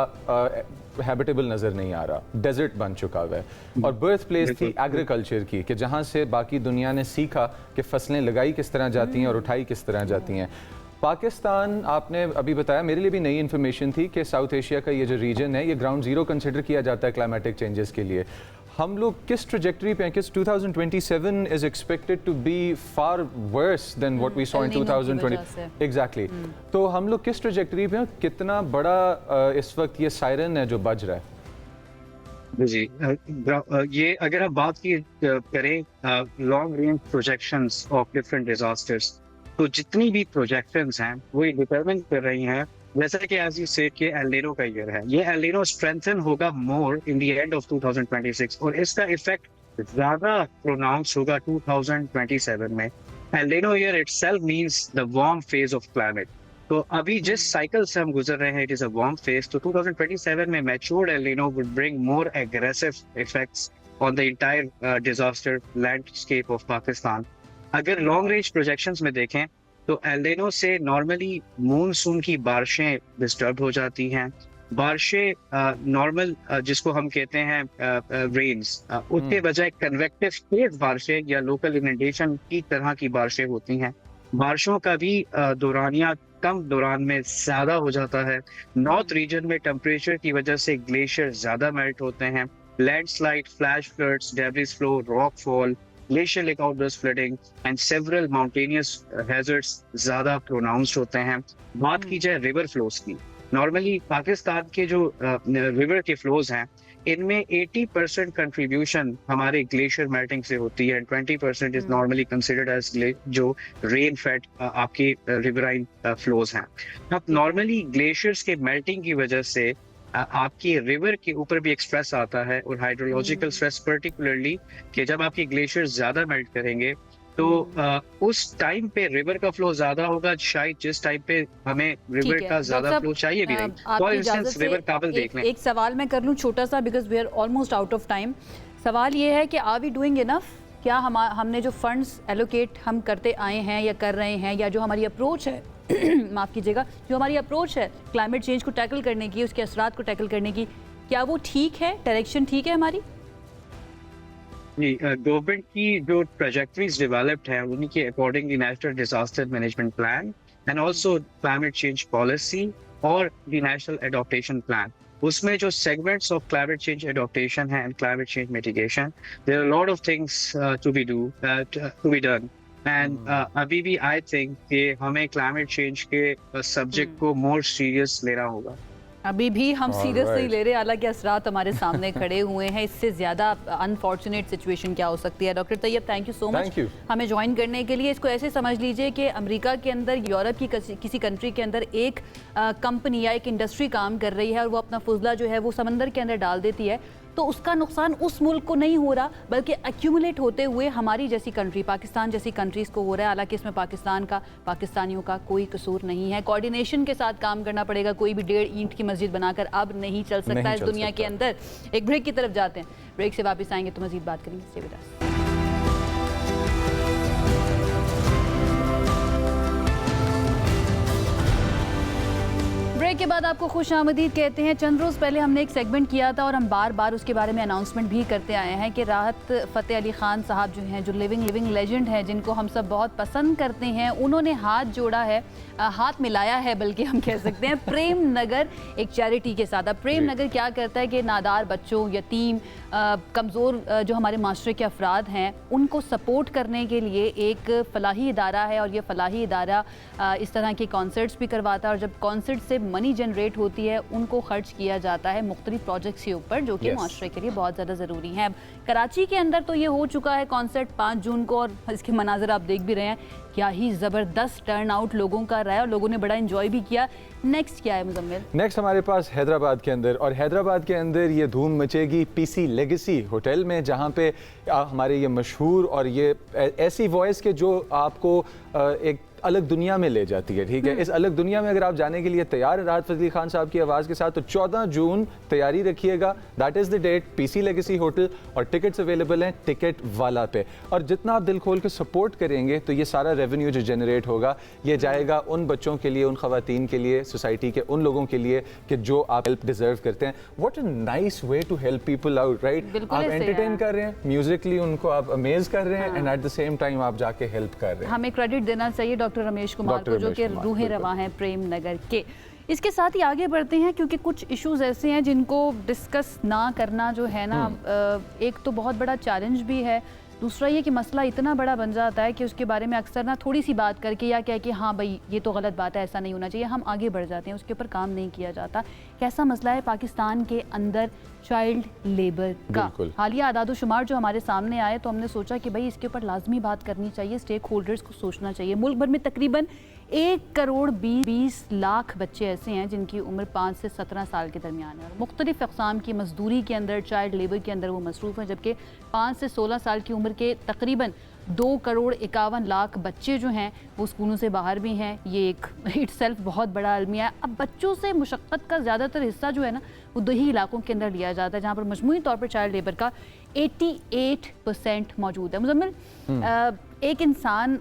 हैबिटेबल नज़र नहीं आ रहा, डेजर्ट बन चुका हुआ है। और बर्थ प्लेस थी एग्रीकल्चर की, कि जहाँ से बाकी दुनिया ने सीखा कि फसलें लगाई किस तरह जाती हैं और उठाई किस तरह जाती हैं। पाकिस्तान, आपने अभी बताया, मेरे लिए भी नई इन्फॉर्मेशन थी कि साउथ एशिया का ये जो रीजन है ये ग्राउंड जीरो कंसिडर किया जाता है क्लाइमेटिक चेंजेस के लिए। हम लोग किस ट्रजेक्टरी पे हैं? किस 2027 is expected to be far worse than what we saw in 2020 exactly. तो हम लोग किस ट्रजेक्टरी पे हैं? कितना बड़ा इस वक्त ये सायरन है जो बज रहा है? जी, ये अगर आप बात की करें long range projections of different disasters, तो जितनी भी प्रोजेक्शंस हैं वो ये डिटरमिन कर रही हैं, जैसा कि एज यू सेड कि एल नीनो का ईयर है, ये एल नीनो स्ट्रेंथन होगा मोर इन द एंड ऑफ 2026 और इसका इफेक्ट ज्यादा प्रोनाउंस होगा 2027 में। El Nino year itself means the warm phase of climate. तो अभी जिस साइकिल से हम गुजर रहे हैं, it is a warm phase, तो 2027 में matured El Nino would bring more aggressive effects on the entire disaster landscape of Pakistan. अगर लॉन्ग रेंज प्रोजेक्शंस में देखें तो एल नीनो से नॉर्मली मानसून की बारिशें डिस्टर्ब हो जाती हैं। बारिशें नॉर्मल जिसको हम कहते हैं रेन्स, उसके बजाय कन्वेक्टिव तेज बारिशें या लोकल इनंडेशन की तरह की बारिशें होती हैं। बारिशों का भी दौरानिया कम दौरान में ज्यादा हो जाता है। नॉर्थ रीजन में टेम्परेचर की वजह से ग्लेशियर ज्यादा मेल्ट होते हैं। Landslide, flash floods, debris flow, rock fall, glacier lake outburst flooding and several mountainous hazards ज्यादा प्रोनाउंस्ड होते हैं। बात की जाए रिवर फ्लोज की, नॉर्मली पाकिस्तान के जो रिवर के फ्लोज हैं इनमें 80% कंट्रीब्यूशन हमारे ग्लेशियर मेल्टिंग से होती है, 20% इज नॉर्मली कंसिडर्ड एज जो रेन फेड आपके रिवराइन फ्लोज हैं। अब नॉर्मली ग्लेशियर्स के मेल्टिंग की वजह से आपकी रिवर के ऊपर भी एक स्ट्रेस आता है और हाइड्रोलॉजिकल स्ट्रेस पर्टिकुलरली कि जब आपके ग्लेशियर ज्यादा मेल्ट करेंगे तो उस टाइम पे रिवर का फ्लो ज्यादा होगा, शायद जिस टाइम पे हमें रिवर का ज्यादा फ्लो चाहिए भी नहीं। फॉर इंस्टेंस रिवर काबल देख लें। एक सवाल मैं कर लूं छोटा सा, because we are almost out of time. सवाल ये है कि आर वी डूइंग इनफ? क्या हमने जो फंड्स एलोकेट हम करते आए हैं या कर रहे हैं, या जो हमारी अप्रोच है माफ़ कीजिएगा, जो हमारी अप्रोच है क्लाइमेट चेंज को टैकल करने की, उसके असरात को टैकल करने की, क्या वो ठीक है? डायरेक्शन ठीक है हमारी? जी, गवर्नमेंट की जो ट्रेजेक्टरीज डेवलप्ड है उन्हीं के according national disaster management plan and also climate change policy और द नेशनल एडॉप्टेशन प्लान, उसमें जो segments of climate change adaptation है and climate change mitigation, there are lot of things to be done and अभी भी I think कि हमें climate change के subject को मोर सीरियस लेना होगा। अभी भी हम सीरियस नहीं ले रहे, हालांकि असरात हमारे सामने खड़े हुए हैं। इससे ज़्यादा अनफॉर्चुनेट सिचुएशन क्या हो सकती है? Doctor Tayyab, thank you so much हमें ज्वाइन करने के लिए। इसको ऐसे समझ लीजिए कि अमेरिका के अंदर, यूरोप की किसी कंट्री के अंदर एक कंपनी या एक इंडस्ट्री काम कर रही है और वो अपना फुजला जो है वो समंदर के अंदर डाल देती है, तो उसका नुकसान उस मुल्क को नहीं हो रहा बल्कि एक्यूमुलेट होते हुए हमारी जैसी कंट्री, पाकिस्तान जैसी कंट्रीज़ को हो रहा है। हालांकि इसमें पाकिस्तानियों का कोई कसूर नहीं है। कोऑर्डिनेशन के साथ काम करना पड़ेगा। कोई भी 1.5 ईंट की मस्जिद बनाकर अब नहीं चल सकता इस दुनिया के अंदर। एक ब्रेक की तरफ जाते हैं, ब्रेक से वापस आएंगे तो मजीद बात करेंगे। Stay with us. ब्रेक के बाद आपको खुश आमदीद कहते हैं। चंद रोज़ पहले हमने एक सेगमेंट किया था और हम बार बार उसके बारे में अनाउंसमेंट भी करते आए हैं कि राहत फ़तेह अली ख़ान साहब जो हैं, जो लिविंग लेजेंड हैं, जिनको हम सब बहुत पसंद करते हैं, उन्होंने हाथ जोड़ा है, हाथ मिलाया है बल्कि हम कह सकते हैं, प्रेम नगर एक चैरिटी के साथ। अब प्रेम नगर क्या करता है कि नादार बच्चों, यतीम, कमज़ोर जो हमारे माशरे के अफराद हैं, उनको सपोर्ट करने के लिए एक फ़लाही इदारा है। और ये फ़लाही इदारा इस तरह के कॉन्सर्ट्स भी करवाता है और जब कॉन्सर्ट से मनी जनरेट होती है उनको खर्च किया जाता है मुख्तलिफ प्रोजेक्ट्स के ऊपर, जो कि माशरे के लिए बहुत ज़्यादा ज़रूरी हैं। अब कराची के अंदर तो ये हो चुका है कॉन्सर्ट 5 जून को, और इसके मनाज़र आप देख भी रहे हैं, क्या ही ज़बरदस्त टर्न आउट लोगों का रहा है और लोगों ने बड़ा एंजॉय भी किया। नेक्स्ट क्या है मुजम्मिल? नेक्स्ट हमारे पास हैदराबाद के अंदर, और हैदराबाद के अंदर ये धूम मचेगी पीसी लेगेसी होटल में, जहाँ पे हमारे ये मशहूर और ये ऐसी वॉइस के जो आपको एक अलग दुनिया में ले जाती है। ठीक है, इस अलग दुनिया में अगर आप जाने के लिए तैयार हैं राहत फ़तेह अली ख़ान साहब की आवाज़ के साथ, तो 14 जून तैयारी रखिएगा। That is the date, PC legacy hotel, और टिकट्स अवेलेबल हैं टिकट वाला पे। और जितना आप दिल खोल के सपोर्ट करेंगे तो ये सारा रेवेन्यू जो जनरेट होगा ये जाएगा उन बच्चों के लिए, उन ख़वातीन के लिए, सोसाइटी के उन लोगों के लिए कि जो आप हेल्प डिज़र्व करते हैं। What a nice way to help people out, right? आप एंटरटेन कर रहे हैं, म्यूजिकली उनको आप अमेज कर रहे हैं, and eight the same time आप जाके हेल्प कर रहे हैं। हमें क्रेडिट देना चाहिए डॉक्टर रमेश कुमार को, जो कि रूहे रवां हैं प्रेम नगर के। इसके साथ ही आगे बढ़ते हैं, क्योंकि कुछ इश्यूज ऐसे हैं जिनको डिस्कस ना करना जो है ना, एक तो बहुत बड़ा चैलेंज भी है, दूसरा ये कि मसला इतना बड़ा बन जाता है कि उसके बारे में अक्सर ना थोड़ी सी बात करके या कह के हाँ भाई ये तो गलत बात है, ऐसा नहीं होना चाहिए, हम आगे बढ़ जाते हैं, उसके ऊपर काम नहीं किया जाता। कैसा मसला है पाकिस्तान के अंदर चाइल्ड लेबर का? हालिया आदादोशुमार जो हमारे सामने आए तो हमने सोचा कि भाई इसके ऊपर लाजमी बात करनी चाहिए, स्टेक होल्डर्स को सोचना चाहिए। मुल्क भर में तकरीबन 1,20,00,000 बच्चे ऐसे हैं जिनकी उम्र 5 से 17 साल के दरमियान है और मुख्तलिफ अक़साम की मजदूरी के अंदर, चाइल्ड लेबर के अंदर वो मसरूफ़ हैं, जबकि 5 से 16 साल की उम्र के तकरीबन 2,51,00,000 बच्चे जो हैं वो स्कूलों से बाहर भी हैं। ये एक इटसेल्फ बहुत बड़ा अलमिया है। अब बच्चों से मुशक्क़त का ज़्यादातर हिस्सा जो है ना वो 2 ही इलाकों के अंदर लिया जाता है, जहाँ पर मजमूई तौर पर चाइल्ड लेबर का 88% मौजूद है। मुजम्मिल, एक इंसान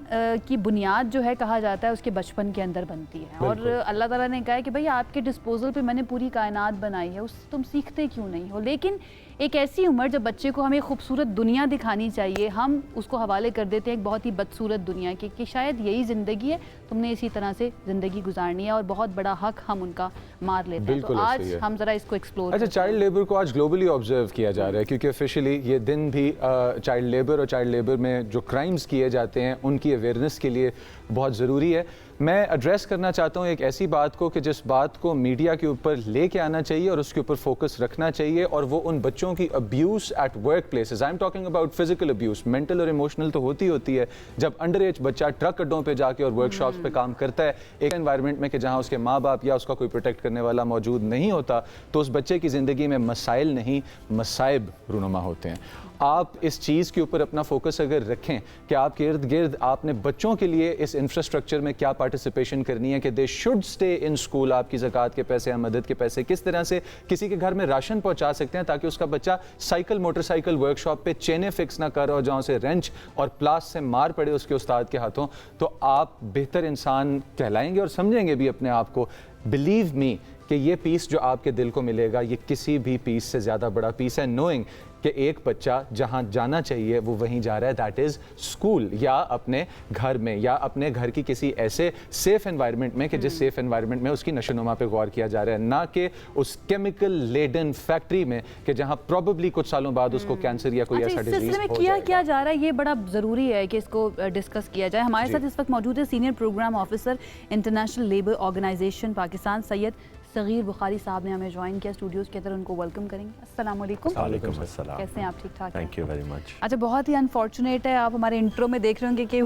की बुनियाद जो है कहा जाता है उसके बचपन के अंदर बनती है, और अल्लाह ताला ने कहा है कि भाई आपके डिस्पोजल पे मैंने पूरी कायनात बनाई है, उससे तुम सीखते क्यों नहीं हो? लेकिन एक ऐसी उम्र जब बच्चे को हमें खूबसूरत दुनिया दिखानी चाहिए, हम उसको हवाले कर देते हैं एक बहुत ही बदसूरत दुनिया की, कि शायद यही ज़िंदगी है, तुमने इसी तरह से ज़िंदगी गुजारनी है, और बहुत बड़ा हक हम उनका मार लेते हैं। तो आज हम ज़रा इसको एक्सप्लोर। अच्छा, चाइल्ड लेबर को आज ग्लोबली ऑब्जर्व किया जा रहा है, क्योंकि ऑफिशियली ये दिन भी चाइल्ड लेबर और चाइल्ड लेबर में जो क्राइम्स किए जाते हैं उनकी अवेयरनेस के लिए बहुत ज़रूरी है। मैं एड्रेस करना चाहता हूँ एक ऐसी बात को कि जिस बात को मीडिया के ऊपर लेके आना चाहिए और उसके ऊपर फोकस रखना चाहिए, और वो उन बच्चों की abuse at work places. I am talking about physical abuse, mental और इमोशनल तो होती है। जब अंडर एज बच्चा ट्रक अड्डों पे जाके और वर्कशॉप्स पे काम करता है एक एनवायरनमेंट में कि जहाँ उसके माँ बाप या उसका कोई प्रोटेक्ट करने वाला मौजूद नहीं होता, तो उस बच्चे की ज़िंदगी में मसाइल नहीं मसाइब रूनुमा होते हैं। आप इस चीज़ के ऊपर अपना फोकस अगर रखें कि आपके इर्द गिर्द आपने बच्चों के लिए इस इंफ्रास्ट्रक्चर में क्या पार्टिसिपेशन करनी है, कि they should stay in school, आपकी ज़कात के पैसे या मदद के पैसे किस तरह से किसी के घर में राशन पहुंचा सकते हैं ताकि उसका बच्चा साइकिल मोटरसाइकिल वर्कशॉप पे चेनें फिक्स ना कर और जहाँ से रेंच और प्लास से मार पड़े उसके उस्ताद के हाथों, तो आप बेहतर इंसान कहलाएंगे और समझेंगे भी अपने आप को। बिलीव मी कि ये पीस जो आपके दिल को मिलेगा ये किसी भी पीस से ज़्यादा बड़ा पीस है, नोइंग कि एक बच्चा जहाँ जाना चाहिए वो वहीं जा रहा है, दैट इज़ स्कूल, या अपने घर में, या अपने घर की किसी ऐसे सेफ एनवायरनमेंट में कि जिस सेफ एनवायरनमेंट में उसकी नशोनुमा पे गौर किया जा रहा है, ना कि उस केमिकल लेडन फैक्ट्री में कि जहाँ प्रॉबेबली कुछ सालों बाद उसको कैंसर या कोई ऐसा डिजीज हो किया क्या जा रहा है। ये बड़ा ज़रूरी है कि इसको डिस्कस किया जाए। हमारे साथ इस वक्त मौजूद है senior programme officer International Labour Organization Pakistan, Syed Sagheer Bukhari साहब ने हमें ज्वाइन किया स्टूडियोज के अंदर, उनको वेलकम करेंगे। अस्सलाम वालेकुम। वालेकुम अस्सलाम। कैसे हैं आप? ठीक ठाक? Thank you very much. अच्छा, बहुत ही अनफॉर्चुनेट है, आप हमारे इंट्रो में देख रहे होंगे कि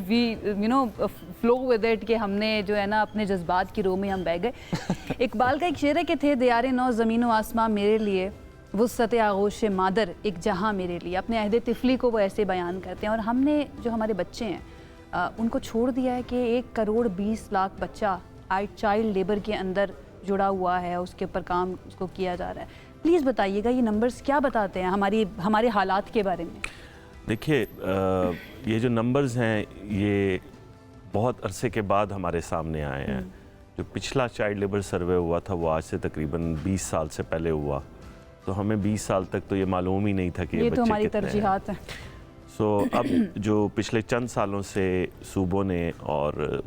we you know flow with it, कि हमने जो है ना अपने जज्बात की रो में हम बह गए। इकबाल का एक शेर है कि थे दियारे नौ ज़मीन व आसमां मेरे लिए, वुस्सत आगोश मादर एक जहां मेरे लिए। अपने अहद तिफली को वो ऐसे बयान करते हैं, और हमने जो हमारे बच्चे हैं उनको छोड़ दिया है कि 1,20,00,000 बच्चा चाइल्ड लेबर के अंदर जुड़ा हुआ है, उसके ऊपर काम उसको किया जा रहा है। प्लीज़ बताइएगा ये नंबर्स क्या बताते हैं हमारे हालात के बारे में? देखिए, ये जो नंबर्स हैं ये बहुत अरसे के बाद हमारे सामने आए हैं। जो पिछला चाइल्ड लेबर सर्वे हुआ था वो आज से तकरीबन 20 साल से पहले हुआ, तो हमें 20 साल तक तो ये मालूम ही नहीं था कि ये तो बच्चे हमारी कितने हैं। तरजीहात है। सो अब जो पिछले चंद सालों से सूबों ने और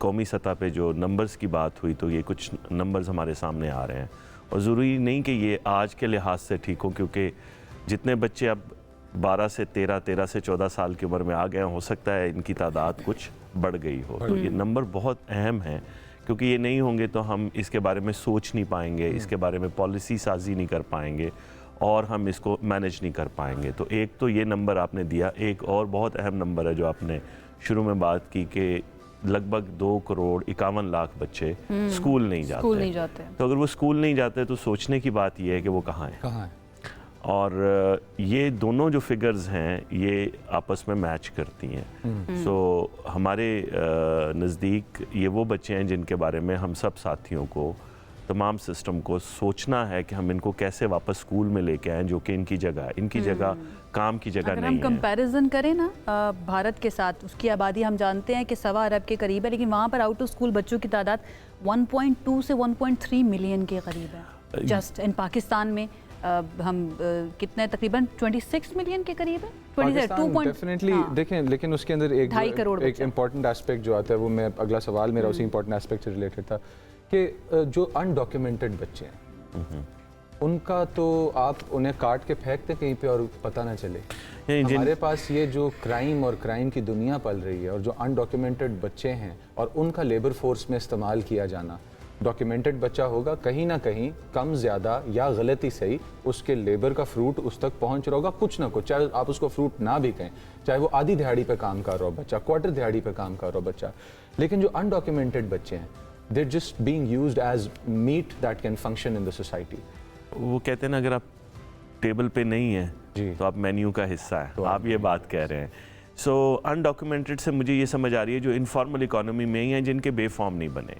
कौमी सतह पे जो नंबर्स की बात हुई, तो ये कुछ नंबर्स हमारे सामने आ रहे हैं और ज़रूरी नहीं कि ये आज के लिहाज से ठीक हो, क्योंकि जितने बच्चे अब 12 से 13, 13 से 14 साल की उम्र में आ गए, हो सकता है इनकी तादाद कुछ बढ़ गई हो। तो ये नंबर बहुत अहम है, क्योंकि ये नहीं होंगे तो हम इसके बारे में सोच नहीं पाएंगे, इसके बारे में पॉलिसी साजी नहीं कर पाएंगे और हम इसको मैनेज नहीं कर पाएंगे। तो एक तो ये नंबर आपने दिया, एक और बहुत अहम नंबर है जो आपने शुरू में बात की कि लगभग 2,51,00,000 बच्चे स्कूल नहीं जाते। तो अगर वो स्कूल नहीं जाते तो सोचने की बात ये है कि वो कहाँ है। और ये दोनों जो फिगर्स हैं ये आपस में मैच करती हैं। सो हमारे नज़दीक ये वो बच्चे हैं जिनके बारे में हम सब साथियों को, तमाम सिस्टम को सोचना है कि हम इनको कैसे वापस स्कूल में लेके आएँ, जो कि इनकी जगह है, इनकी जगह काम की जगह अगर नहीं हम कंपैरिजन करें ना भारत के साथ, उसकी आबादी हम जानते हैं कि 1.25 अरब के करीब है, लेकिन वहाँ पर आउट ऑफ स्कूल बच्चों की तादाद 1.2 से 1.3 मिलियन के करीब है। जस्ट इन पाकिस्तान में हम कितने, तकरीबन 26 मिलियन के करीब है। डेफिनेटली देखें, लेकिन उसके अंदर एक 2.5 करोड़ एक इम्पॉर्टेंट एस्पेक्ट जो आता है, वो मैं अगला सवाल मेरा उसी इम्पॉर्टेंट एस्पेक्ट से रिलेटेड था कि जो अनडॉक्यूमेंटेड बच्चे हैं उनका तो आप उन्हें काट के फेंकते कहीं पे और पता ना चले। हमारे पास ये जो क्राइम और क्राइम की दुनिया पल रही है और जो अनडॉक्यूमेंटेड बच्चे हैं और उनका लेबर फोर्स में इस्तेमाल किया जाना, डॉक्यूमेंटेड बच्चा होगा कहीं ना कहीं कम ज़्यादा या गलती सही उसके लेबर का फ्रूट उस तक पहुंच रहा होगा कुछ ना कुछ, चाहे आप उसको फ्रूट ना भी कहें, चाहे वो आधी दिहाड़ी पे काम कर रहा हो बच्चा, क्वार्टर दिहाड़ी पे काम कर रहा हो बच्चा। लेकिन जो अनडॉक्यूमेंटेड बच्चे हैं, they're just being used as meat that can function in the society. वो कहते हैं ना, अगर आप टेबल पे नहीं है तो आप मेन्यू का हिस्सा है, तो आप ये बात कह रहे हैं। सो अनडॉक्यूमेंटेड से मुझे ये समझ आ रही है जो इनफॉर्मल इकोनॉमी में ही हैं, जिनके बेफॉर्म नहीं बने,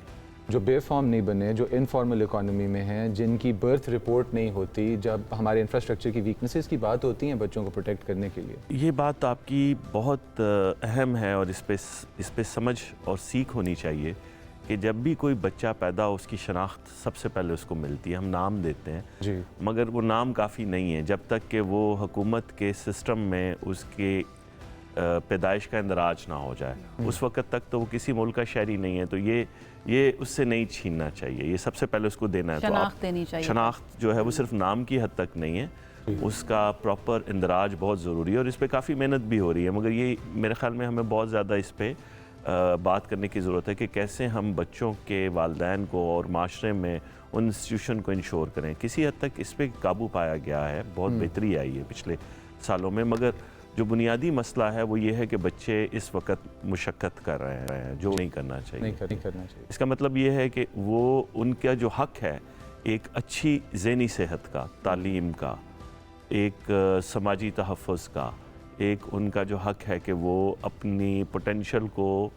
जो बेफॉर्म नहीं बने, जो इनफॉर्मल इकोनॉमी में हैं, जिनकी बर्थ रिपोर्ट नहीं होती, जब हमारे इंफ्रास्ट्रक्चर की वीकनेसेस की बात होती है बच्चों को प्रोटेक्ट करने के लिए। ये बात आपकी बहुत अहम है और इस पे समझ और सीख होनी चाहिए कि जब भी कोई बच्चा पैदा हो उसकी शनाख्त सबसे पहले उसको मिलती है। हम नाम देते हैं जी, मगर वो नाम काफ़ी नहीं है जब तक कि वो हुकूमत के सिस्टम में उसके पैदाइश का इंदराज ना हो जाए। उस वक्त तक तो वो किसी मुल्क का शहरी नहीं है, तो ये उससे नहीं छीनना चाहिए, ये सबसे पहले उसको देना है। शनाख्त देनी चाहिए। शनाख्त जो है वो सिर्फ नाम की हद तक नहीं है, उसका प्रॉपर इंदराज बहुत ज़रूरी है और इस पर काफ़ी मेहनत भी हो रही है। मगर ये मेरे ख्याल में हमें बहुत ज़्यादा इस पर बात करने की ज़रूरत है कि कैसे हम बच्चों के वालिदैन को और माशरे में उन इंस्टीट्यूशन को इंश्योर करें। किसी हद तक इस पर काबू पाया गया है, बहुत बेहतरी आई है पिछले सालों में, मगर जो बुनियादी मसला है वो ये है कि बच्चे इस वक्त मुशक्क़त कर रहे हैं जो नहीं करना चाहिए। नहीं करना चाहिए। इसका मतलब ये है कि वो उनका जो हक़ है एक अच्छी ज़हनी सेहत का, तालीम का, एक समाजी तहफ़्फ़ुज़ का, एक उनका जो हक़ है कि वो अपनी पोटेंशियल को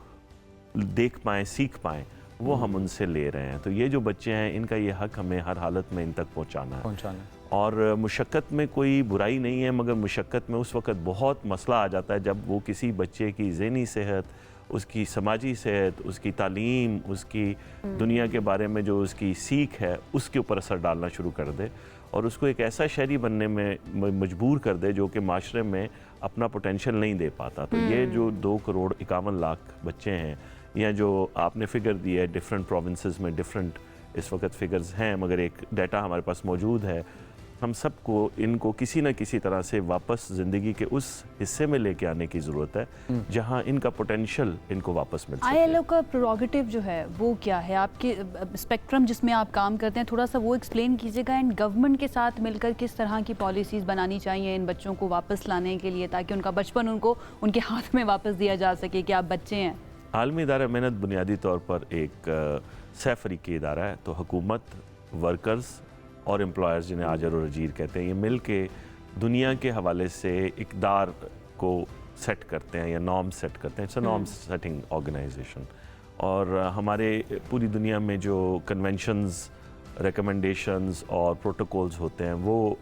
देख पाएँ, सीख पाएँ, वो हम उनसे ले रहे हैं। तो ये जो बच्चे हैं इनका ये हक़ हमें हर हालत में इन तक पहुँचाना है। और मुशक्क़त में कोई बुराई नहीं है, मगर मुशक्क़त में उस वक़्त बहुत मसला आ जाता है जब वो किसी बच्चे की ज़हनी सेहत, उसकी समाजी सेहत, उसकी तालीम, उसकी दुनिया के बारे में जो उसकी सीख है उसके ऊपर असर डालना शुरू कर दे और उसको एक ऐसा शहरी बनने में मजबूर कर दे जो कि माशरे में अपना पोटेंशियल नहीं दे पाता। तो ये जो 2,51,00,000 बच्चे हैं, या जो आपने फिगर दी है, डिफरेंट प्रोविंसेस में डिफरेंट इस वक्त फिगर्स हैं, मगर एक डाटा हमारे पास मौजूद है। हम सबको इनको किसी न किसी तरह से वापस ज़िंदगी के उस हिस्से में लेके आने की ज़रूरत है जहां इनका पोटेंशियल इनको वापस मिल सके। ILO का प्रोरोगेटिव जो है वो क्या है, आपके स्पेक्ट्रम जिसमें आप काम करते हैं, थोड़ा सा वो एक्सप्लेन कीजिएगा। एंड गवर्नमेंट के साथ मिलकर किस तरह की पॉलिसीज़ बनानी चाहिए इन बच्चों को वापस लाने के लिए, ताकि उनका बचपन उनको उनके हाथ में वापस दिया जा सके कि आप बच्चे हैं। आलमी इदारा मेहनत बुनियादी तौर पर एक सह-फरीकी इदारा है, तो हुकूमत, वर्कर्स और एम्प्लॉयर्स, जिन्हें आजर और अजीर कहते हैं, ये मिल के दुनिया के हवाले से इक़दार को सेट करते हैं या नॉर्म सेट करते हैं। It's a norm setting organisation. और हमारे पूरी दुनिया में जो कन्वेंशंस, रिकमेंडेशंस और प्रोटोकॉल्स होते हैं वो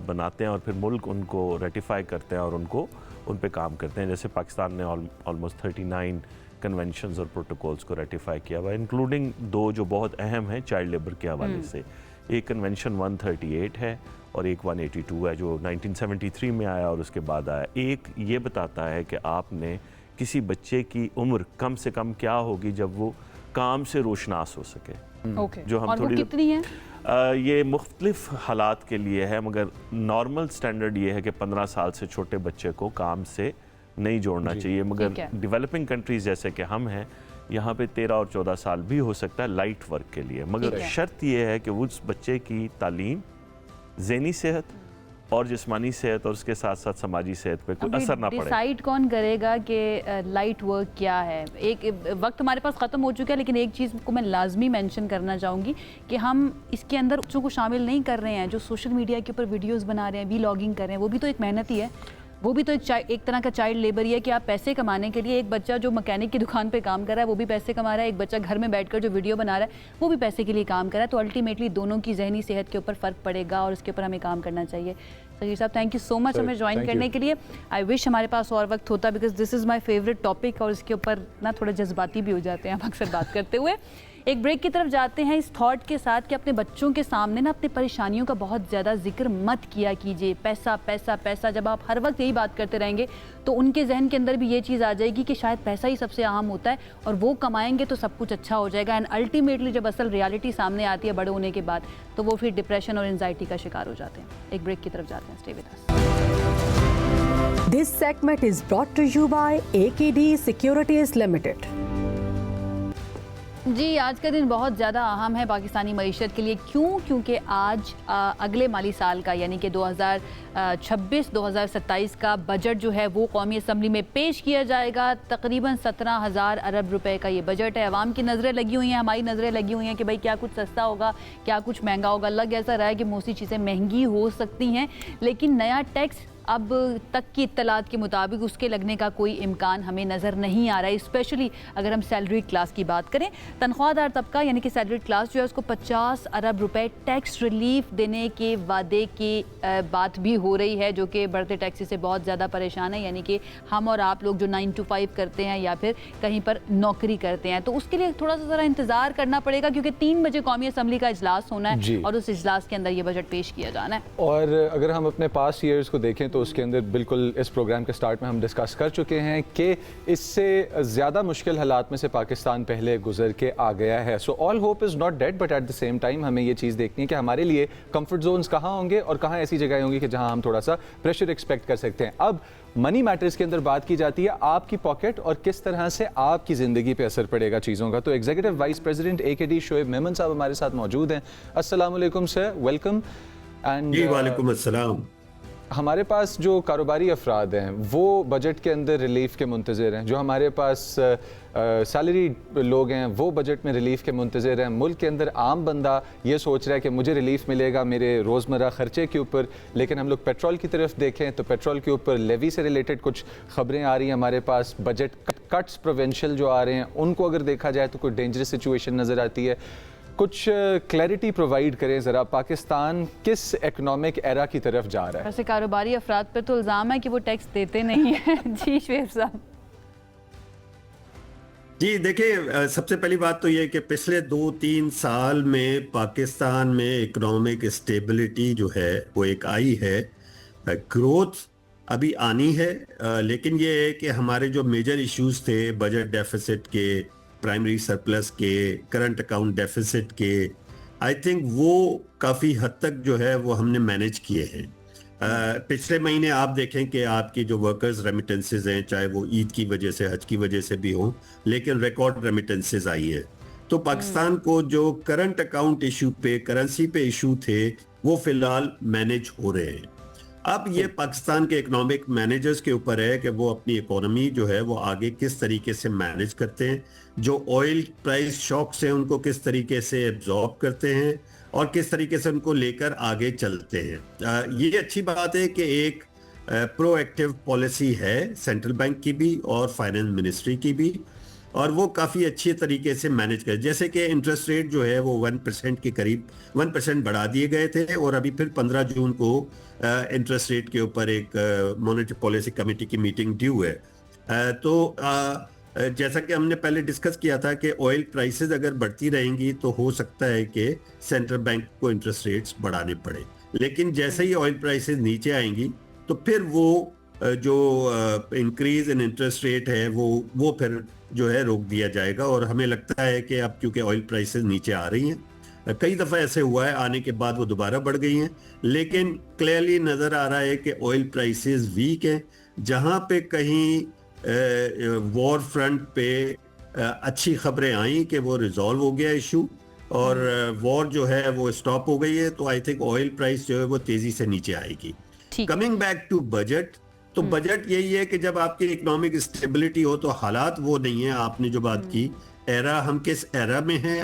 बनाते हैं और फिर मुल्क उनको रेटिफाई करते हैं और उन पे काम करते हैं। जैसे पाकिस्तान ने ऑलमोस्ट 39 कन्वेंशंस और प्रोटोकॉल्स को रेटिफाई किया हुआ है, इंक्लूडिंग 2 जो बहुत अहम हैं चाइल्ड लेबर के हवाले से। एक कन्वेंशन 138 है और एक 182 है जो 1973 में आया और उसके बाद आया। एक ये बताता है कि आपने किसी बच्चे की उम्र कम से कम क्या होगी जब वो काम से रोशनास हो सके। जो हम और थोड़ी वो कितनी है? ये मुख्तलिफ हालात के लिए है, मगर नॉर्मल स्टैंडर्ड ये है कि 15 साल से छोटे बच्चे को काम से नहीं जोड़ना चाहिए। मगर डेवलपिंग कंट्रीज जैसे कि हम हैं, यहाँ पे 13 और 14 साल भी हो सकता है लाइट वर्क के लिए, मगर शर्त ये है कि उस बच्चे की तालीम, ज़हनी सेहत और जिस्मानी सेहत और उसके साथ साथ समाजी सेहत पे कोई असर ना पड़े। डिसाइड कौन करेगा कि लाइट वर्क क्या है? एक वक्त हमारे पास ख़त्म हो चुका है, लेकिन एक चीज़ को मैं लाजमी मेंशन करना चाहूँगी कि हम इसके अंदर बच्चों को शामिल नहीं कर रहे हैं। जो सोशल मीडिया के ऊपर वीडियोस बना रहे हैं, वीलॉगिंग कर रहे हैं, वो भी तो एक मेहनत ही है, वो भी तो एक तरह का चाइल्ड लेबर ही है कि आप पैसे कमाने के लिए, एक बच्चा जो मैकेनिक की दुकान पे काम कर रहा है वो भी पैसे कमा रहा है, एक बच्चा घर में बैठकर जो वीडियो बना रहा है वो भी पैसे के लिए काम कर रहा है। तो अल्टीमेटली दोनों की जहनी सेहत के ऊपर फ़र्क पड़ेगा और उसके ऊपर हमें काम करना चाहिए। सगीर साहब, थैंक यू सो मच हमें ज्वाइन करने के लिए। आई विश हमारे पास और वक्त होता, because this is my favourite topic और इसके ऊपर ना थोड़ा जज्बाती भी हो जाते हैं हम अक्सर बात करते हुए। एक ब्रेक की तरफ जाते हैं इस थॉट के साथ कि अपने बच्चों के सामने ना अपनी परेशानियों का बहुत ज़्यादा जिक्र मत किया कीजिए। पैसा पैसा पैसा, जब आप हर वक्त यही बात करते रहेंगे तो उनके जहन के अंदर भी ये चीज़ आ जाएगी कि शायद पैसा ही सबसे अहम होता है और वो कमाएंगे तो सब कुछ अच्छा हो जाएगा। एंड अल्टीमेटली जब असल रियलिटी सामने आती है बड़े होने के बाद, तो वो फिर डिप्रेशन और एंजाइटी का शिकार हो जाते हैं। एक ब्रेक की तरफ जाते हैं, stay with us. This segment is brought to you by AKD Securities Limited. जी, आज का दिन बहुत ज़्यादा अहम है पाकिस्तानी मईशत के लिए। क्यों? क्योंकि आज अगले माली साल का यानी कि 2026-2027 का बजट जो है वो कौमी असम्बली में पेश किया जाएगा। तकरीबन 17,000 अरब रुपए का ये बजट है। अवाम की नज़रें लगी हुई हैं, हमारी नज़रें लगी हुई हैं कि भाई क्या कुछ सस्ता होगा, क्या कुछ महंगा होगा। लग ऐसा रहा है कि बहुत सी चीज़ें महंगी हो सकती हैं, लेकिन नया टैक्स अब तक की इत्तलात के मुताबिक उसके लगने का कोई इम्कान हमें नज़र नहीं आ रहा है। स्पेशली अगर हम सैलरी क्लास की बात करें, तनख्वाहदार तबका यानी कि सैलरी क्लास जो है उसको 50 अरब रुपए टैक्स रिलीफ देने के वादे की बात भी हो रही है, जो कि बढ़ते टैक्स से बहुत ज़्यादा परेशान है। यानी कि हम और आप लोग जो 9 to 5 करते हैं या फिर कहीं पर नौकरी करते हैं, तो उसके लिए थोड़ा सा ज़रा इंतज़ार करना पड़ेगा, क्योंकि 3 बजे कौमी असम्बली का इजलास होना है और उस इजलास के अंदर ये बजट पेश किया जाना है। और अगर हम अपने पास्ट ईयर्स को देखें तो उसके अंदर बिल्कुल इस प्रोग्राम के स्टार्ट में हम डिस्कस कर चुके हैं कि इससे ज़्यादा मुश्किल हालात में से पाकिस्तान पहले गुजर के आ गया है। So all hope is not dead, but at the same time हमें ये चीज़ देखनी है कि हमारे लिए कंफर्ट जोन्स कहाँ होंगे और कहाँ ऐसी जगह होंगी कि जहाँ हम थोड़ा सा प्रेशर एक्सपेक्ट कर सकते हैं। अब मनी मैटर्स के अंदर बात की जाती है आपकी पॉकेट और किस तरह से आपकी ज़िंदगी पे असर पड़ेगा चीज़ों का। तो executive vice president AKD Shoaib Memon साहब हमारे साथ मौजूद हैं। अस्सलाम वालेकुम सर, वेलकम। एंड वालेकुम अस्सलाम। हमारे पास जो कारोबारी अफराद हैं वो बजट के अंदर रिलीफ के मुंतज़िर हैं, जो हमारे पास सैलरी लोग हैं वो बजट में रिलीफ के मुंतज़िर हैं। मुल्क के अंदर आम बंदा ये सोच रहा है कि मुझे रिलीफ मिलेगा मेरे रोज़मर्रा ख़र्चे के ऊपर, लेकिन हम लोग पेट्रोल की तरफ देखें तो पेट्रोल के ऊपर लेवी से रिलेटेड कुछ ख़बरें आ रही हैं हमारे पास। बजट कट्स प्रोविंशियल जो आ रहे हैं उनको अगर देखा जाए तो कोई डेंजरस सिचुएशन नज़र आती है। कुछ क्लैरिटी प्रोवाइड करें ज़रा, पाकिस्तान किस इकोनॉमिक एरा की तरफ जा रहा है? वैसे कारोबारी अफराद पर तो इल्ज़ाम है कि वो टैक्स देते नहीं हैं। जी शोएब साहब। जी देखिए, सबसे पहली बात तो ये कि पिछले 2-3 साल में पाकिस्तान में इकोनॉमिक स्टेबिलिटी जो है वो एक आई है। ग्रोथ अभी आनी है, लेकिन ये है कि हमारे जो मेजर इश्यूज थे बजट डेफिसिट के, प्राइमरी सरप्लस के, करंट अकाउंट डेफिसिट के, आई थिंक वो काफ़ी हद तक जो है वो हमने मैनेज किए हैं। पिछले महीने आप देखें कि आपकी जो वर्कर्स रेमिटेंसेज हैं, चाहे वो ईद की वजह से, हज की वजह से भी हों, लेकिन रिकॉर्ड रेमिटेंसेज आई है। तो पाकिस्तान को जो करंट अकाउंट इशू पे, करेंसी पे इशू थे, वो फिलहाल मैनेज हो रहे हैं। अब ये पाकिस्तान के इकोनॉमिक मैनेजर्स के ऊपर है कि वो अपनी इकोनॉमी जो है वो आगे किस तरीके से मैनेज करते हैं, जो ऑयल प्राइस शॉक्स हैं उनको किस तरीके से एब्जॉर्ब करते हैं और किस तरीके से उनको लेकर आगे चलते हैं। ये अच्छी बात है कि एक प्रोएक्टिव पॉलिसी है सेंट्रल बैंक की भी और फाइनेंस मिनिस्ट्री की भी, और वो काफ़ी अच्छे तरीके से मैनेज कर, जैसे कि इंटरेस्ट रेट जो है वो 1% के करीब 1% बढ़ा दिए गए थे और अभी फिर 15 जून को इंटरेस्ट रेट के ऊपर एक मॉनेटरी पॉलिसी कमेटी की मीटिंग ड्यू है। तो जैसा कि हमने पहले डिस्कस किया था कि ऑयल प्राइसेस अगर बढ़ती रहेंगी तो हो सकता है कि सेंट्रल बैंक को इंटरेस्ट रेट्स बढ़ाने पड़े, लेकिन जैसे ही ऑयल प्राइसेस नीचे आएंगी तो फिर वो जो इंक्रीज इन इंटरेस्ट रेट है वो फिर जो है रोक दिया जाएगा। और हमें लगता है कि अब क्योंकि ऑयल प्राइसेस नीचे आ रही हैं, कई दफ़ा ऐसे हुआ है आने के बाद वो दोबारा बढ़ गई हैं, लेकिन क्लियरली नज़र आ रहा है कि ऑयल प्राइसेस वीक हैं। जहाँ पे कहीं वॉर फ्रंट पे अच्छी खबरें आई कि वो रिजॉल्व हो गया इशू और वॉर जो है वो स्टॉप हो गई है, तो आई थिंक ऑयल प्राइस जो है वो तेजी से नीचे आएगी। कमिंग बैक टू बजट, तो बजट यही है कि जब आपकी इकोनॉमिक स्टेबिलिटी हो तो हालात वो नहीं है। आपने जो बात की एरा, हम किस एरा में हैं,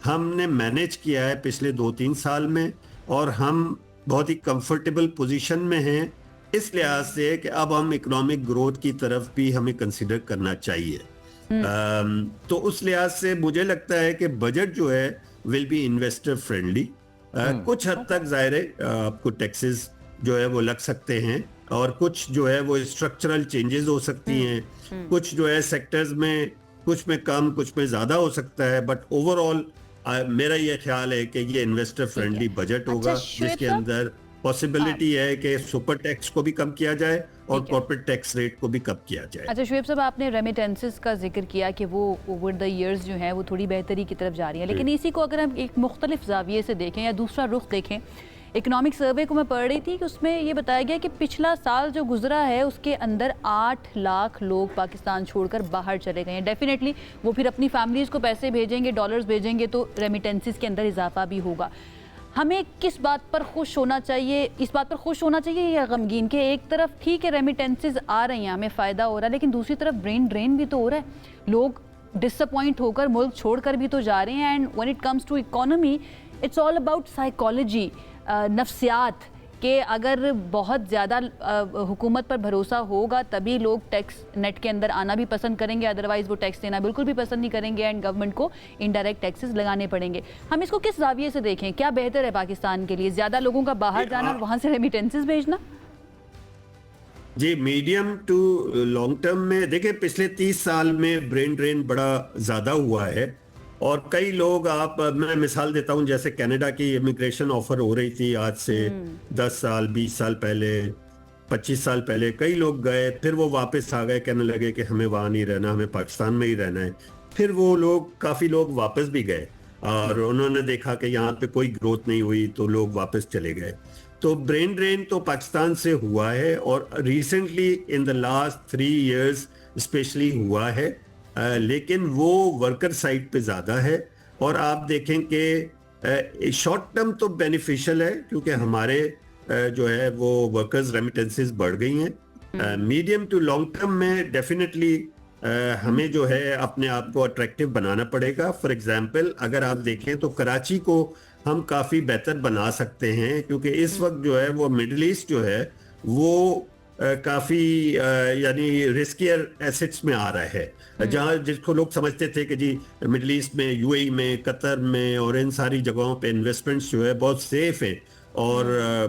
हमने मैनेज किया है पिछले 2-3 साल में और हम बहुत ही कंफर्टेबल पोजीशन में हैं इस लिहाज से कि अब हम इकोनॉमिक ग्रोथ की तरफ भी हमें कंसिडर करना चाहिए। तो उस लिहाज से मुझे लगता है कि बजट जो है विल बी इन्वेस्टर फ्रेंडली। कुछ हद तक जाहिर है आपको टैक्सेस जो है वो लग सकते हैं और कुछ जो है वो स्ट्रक्चरल चेंजेस हो सकती हैं, कुछ जो है सेक्टर्स में कुछ में कम कुछ में ज्यादा हो सकता है, बट ओवरऑल मेरा ये ख्याल है कि ये इन्वेस्टर फ्रेंडली बजट होगा जिसके अंदर पॉसिबिलिटी है कि सुपर टैक्स को भी कम किया जाए और कॉर्पोरेट टैक्स रेट को भी कम किया जाए। अच्छा शुएब साहब, आपने रेमिटेंसेस का जिक्र किया कि वो ओवर द ईयर्स जो है वो थोड़ी बेहतरी की तरफ जा रही है, लेकिन इसी को अगर हम एक मुख्तलिफ जाविये से देखें या दूसरा रुख देखें, इकोनॉमिक सर्वे को मैं पढ़ रही थी कि उसमें ये बताया गया कि पिछला साल जो गुजरा है उसके अंदर 8 लाख लोग पाकिस्तान छोड़कर बाहर चले गए हैं। डेफिनेटली वो फिर अपनी फैमिलीज़ को पैसे भेजेंगे, डॉलर्स भेजेंगे, तो रेमिटेंसेस के अंदर इजाफा भी होगा। हमें किस बात पर खुश होना चाहिए, इस बात पर खुश होना चाहिए या गमगीन कि एक तरफ ठीक है रेमिटेंसेस आ रही हैं, हमें फ़ायदा हो रहा है, लेकिन दूसरी तरफ ब्रेन ड्रेन भी तो हो रहा है, लोग डिसअपॉइंट होकर मुल्क छोड़कर भी तो जा रहे हैं। And when it comes to economy it's all about psychology, नफ्सियात के अगर बहुत ज़्यादा हुकूमत पर भरोसा होगा तभी लोग टैक्स नेट के अंदर आना भी पसंद करेंगे, अदरवाइज़ वो टैक्स देना बिल्कुल भी पसंद नहीं करेंगे एंड गवर्नमेंट को इनडायरेक्ट टैक्सेस लगाने पड़ेंगे। हम इसको किस जाविये से देखें, क्या बेहतर है पाकिस्तान के लिए, ज़्यादा लोगों का बाहर जाना और वहाँ से रेमिटेंसेस भेजना? जी, मीडियम टू लॉन्ग टर्म में देखिए पिछले 30 साल में ब्रेन ड्रेन बड़ा ज़्यादा हुआ है और कई लोग, मैं मिसाल देता हूं, जैसे कनाडा की इमिग्रेशन ऑफर हो रही थी आज से 10 साल 20 साल पहले, 25 साल पहले, कई लोग गए, फिर वो वापस आ गए, कहने लगे कि हमें वहाँ नहीं रहना, हमें पाकिस्तान में ही रहना है। फिर वो लोग, काफ़ी लोग वापस भी गए और उन्होंने देखा कि यहाँ पे कोई ग्रोथ नहीं हुई तो लोग वापस चले गए। तो ब्रेन ड्रेन तो पाकिस्तान से हुआ है और recently in the last 3 years specially हुआ है, लेकिन वो वर्कर साइड पे ज़्यादा है। और आप देखें कि शॉर्ट टर्म तो बेनिफिशियल है क्योंकि हमारे जो है वो वर्कर्स रेमिटेंसेस बढ़ गई हैं। मीडियम टू लॉन्ग टर्म में डेफिनेटली हमें जो है अपने आप को अट्रैक्टिव बनाना पड़ेगा। फॉर एग्जांपल अगर आप देखें तो कराची को हम काफ़ी बेहतर बना सकते हैं क्योंकि इस वक्त जो है वो मिडिल ईस्ट जो है वो काफ़ी यानी रिस्कियर एसेट्स में आ रहा है, जहाँ जिसको लोग समझते थे कि जी मिडिल ईस्ट में, यूएई में, कतर में और इन सारी जगहों पे इन्वेस्टमेंट्स जो है बहुत सेफ हैं और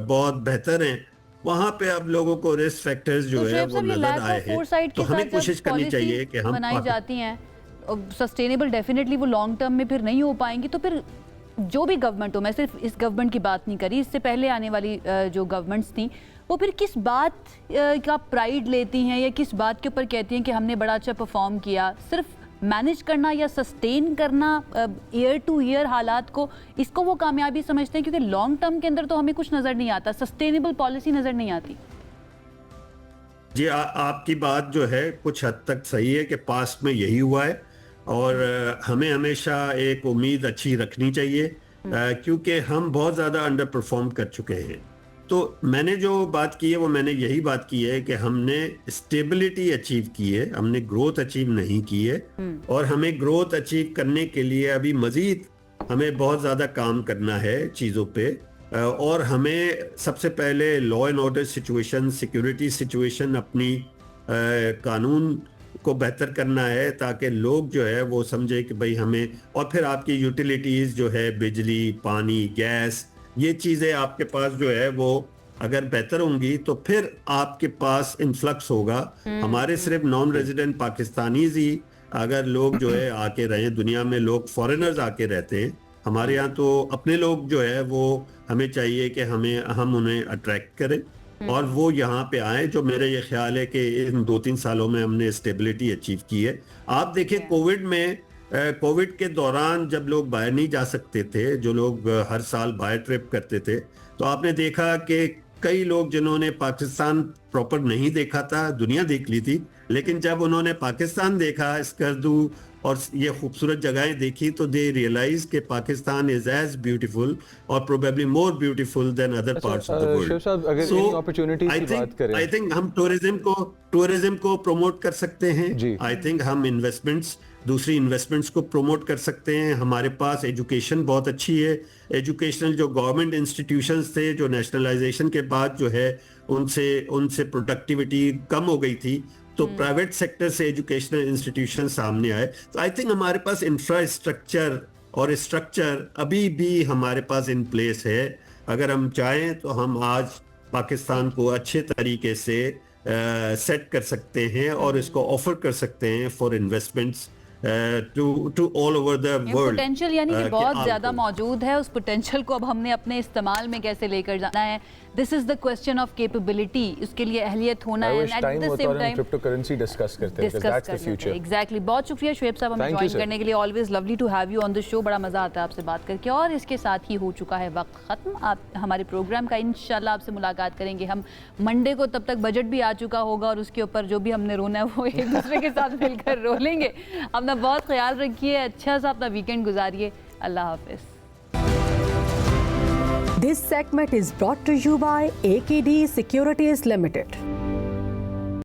बहुत बेहतर हैं, वहाँ पे अब लोगों को रिस्क फैक्टर्स जो है वो नजर आए हैं। तो हमें कोशिश करनी चाहिए कि हम बनाई जाती हैं सस्टेनेबल, डेफिनेटली वो लॉन्ग टर्म में फिर नहीं हो पाएंगी। तो फिर जो भी गवर्नमेंट हो, मैं सिर्फ इस गवर्नमेंट की बात नहीं करी, इससे पहले आने वाली जो गवर्नमेंट्स थी, वो फिर किस बात का प्राइड लेती हैं या किस बात के ऊपर कहती हैं कि हमने बड़ा अच्छा परफॉर्म किया? सिर्फ मैनेज करना या सस्टेन करना ईयर टू ईयर हालात को, इसको वो कामयाबी समझते हैं? क्योंकि लॉन्ग टर्म के अंदर तो हमें कुछ नज़र नहीं आता, सस्टेनेबल पॉलिसी नज़र नहीं आती। जी, आपकी बात जो है कुछ हद तक सही है कि पास्ट में यही हुआ है और हमें हमेशा एक उम्मीद अच्छी रखनी चाहिए क्योंकि हम बहुत ज़्यादा अंडर परफॉर्म कर चुके हैं। तो मैंने जो बात की है वो मैंने यही बात की है कि हमने स्टेबिलिटी अचीव की है, हमने ग्रोथ अचीव नहीं की है और हमें ग्रोथ अचीव करने के लिए अभी मजीद हमें बहुत ज़्यादा काम करना है चीज़ों पे और हमें सबसे पहले law and order situation, security situation, अपनी कानून को बेहतर करना है ताकि लोग जो है वो समझे कि भाई हमें, और फिर आपकी यूटिलिटीज़ जो है बिजली, पानी, गैस, ये चीज़ें आपके पास जो है वो अगर बेहतर होंगी तो फिर आपके पास इन्फ्लक्स होगा। हमारे सिर्फ नॉन रेजिडेंट पाकिस्तानीज ही अगर लोग जो है आके रहे, दुनिया में लोग फॉरेनर्स आके रहते हैं, हमारे यहाँ तो अपने लोग जो है वो हमें चाहिए कि हम उन्हें अट्रैक्ट करें और वो यहाँ पे आए। जो मेरा ये ख्याल है कि इन 2-3 सालों में हमने स्टेबिलिटी अचीव की है। आप देखिए कोविड के दौरान जब लोग बाहर नहीं जा सकते थे, जो लोग हर साल बाहर ट्रिप करते थे, तो आपने देखा कि कई लोग जिन्होंने पाकिस्तान प्रॉपर नहीं देखा था, दुनिया देख ली थी, लेकिन जब उन्होंने पाकिस्तान देखा, स्कर्दू और ये खूबसूरत जगहें देखी, तो दे रियलाइज कि पाकिस्तान इज एज ब्यूटीफुल और probably more beautiful then other parts of the world. So I think हम टूरिज्म को प्रमोट कर सकते हैं। आई थिंक हम दूसरी इन्वेस्टमेंट्स को प्रमोट कर सकते हैं। हमारे पास एजुकेशन बहुत अच्छी है। एजुकेशनल जो गवर्नमेंट इंस्टीट्यूशंस थे, जो नेशनलाइजेशन के बाद जो है उनसे प्रोडक्टिविटी कम हो गई थी, तो प्राइवेट सेक्टर से एजुकेशनल इंस्टीट्यूशन सामने आए। तो आई थिंक हमारे पास इंफ्रास्ट्रक्चर और स्ट्रक्चर अभी भी हमारे पास इन प्लेस है। अगर हम चाहें तो हम आज पाकिस्तान को अच्छे तरीके से सेट कर सकते हैं और इसको ऑफर कर सकते हैं for investments to all over the world. Potential यानी कि बहुत ज्यादा मौजूद है। उस पोटेंशियल को अब हमने अपने इस्तेमाल में कैसे लेकर जाना है, this is the question of capability. उसके लिए अहलियत होना है। At the same time cryptocurrency discuss करते हैं, because that's the future. Exactly. बहुत शुक्रिया शुएब साहब हमें ज्वाइन करने के लिए। Always lovely to have you on the show. बड़ा मजा आता है आपसे बात करके। और इसके साथ ही हो चुका है वक्त खत्म आप हमारे प्रोग्राम का। इंशाल्लाह आपसे मुलाकात करेंगे हम मंडे को। तब तक बजट भी आ चुका होगा और उसके ऊपर जो भी हमने रोना है वो एक दूसरे के साथ मिलकर रो लेंगे। अपना बहुत ख्याल रखिए, अच्छा सा अपना वीकेंड गुजारिए। अल्लाह हाफिज। This segment is brought to you by AKD Securities Limited.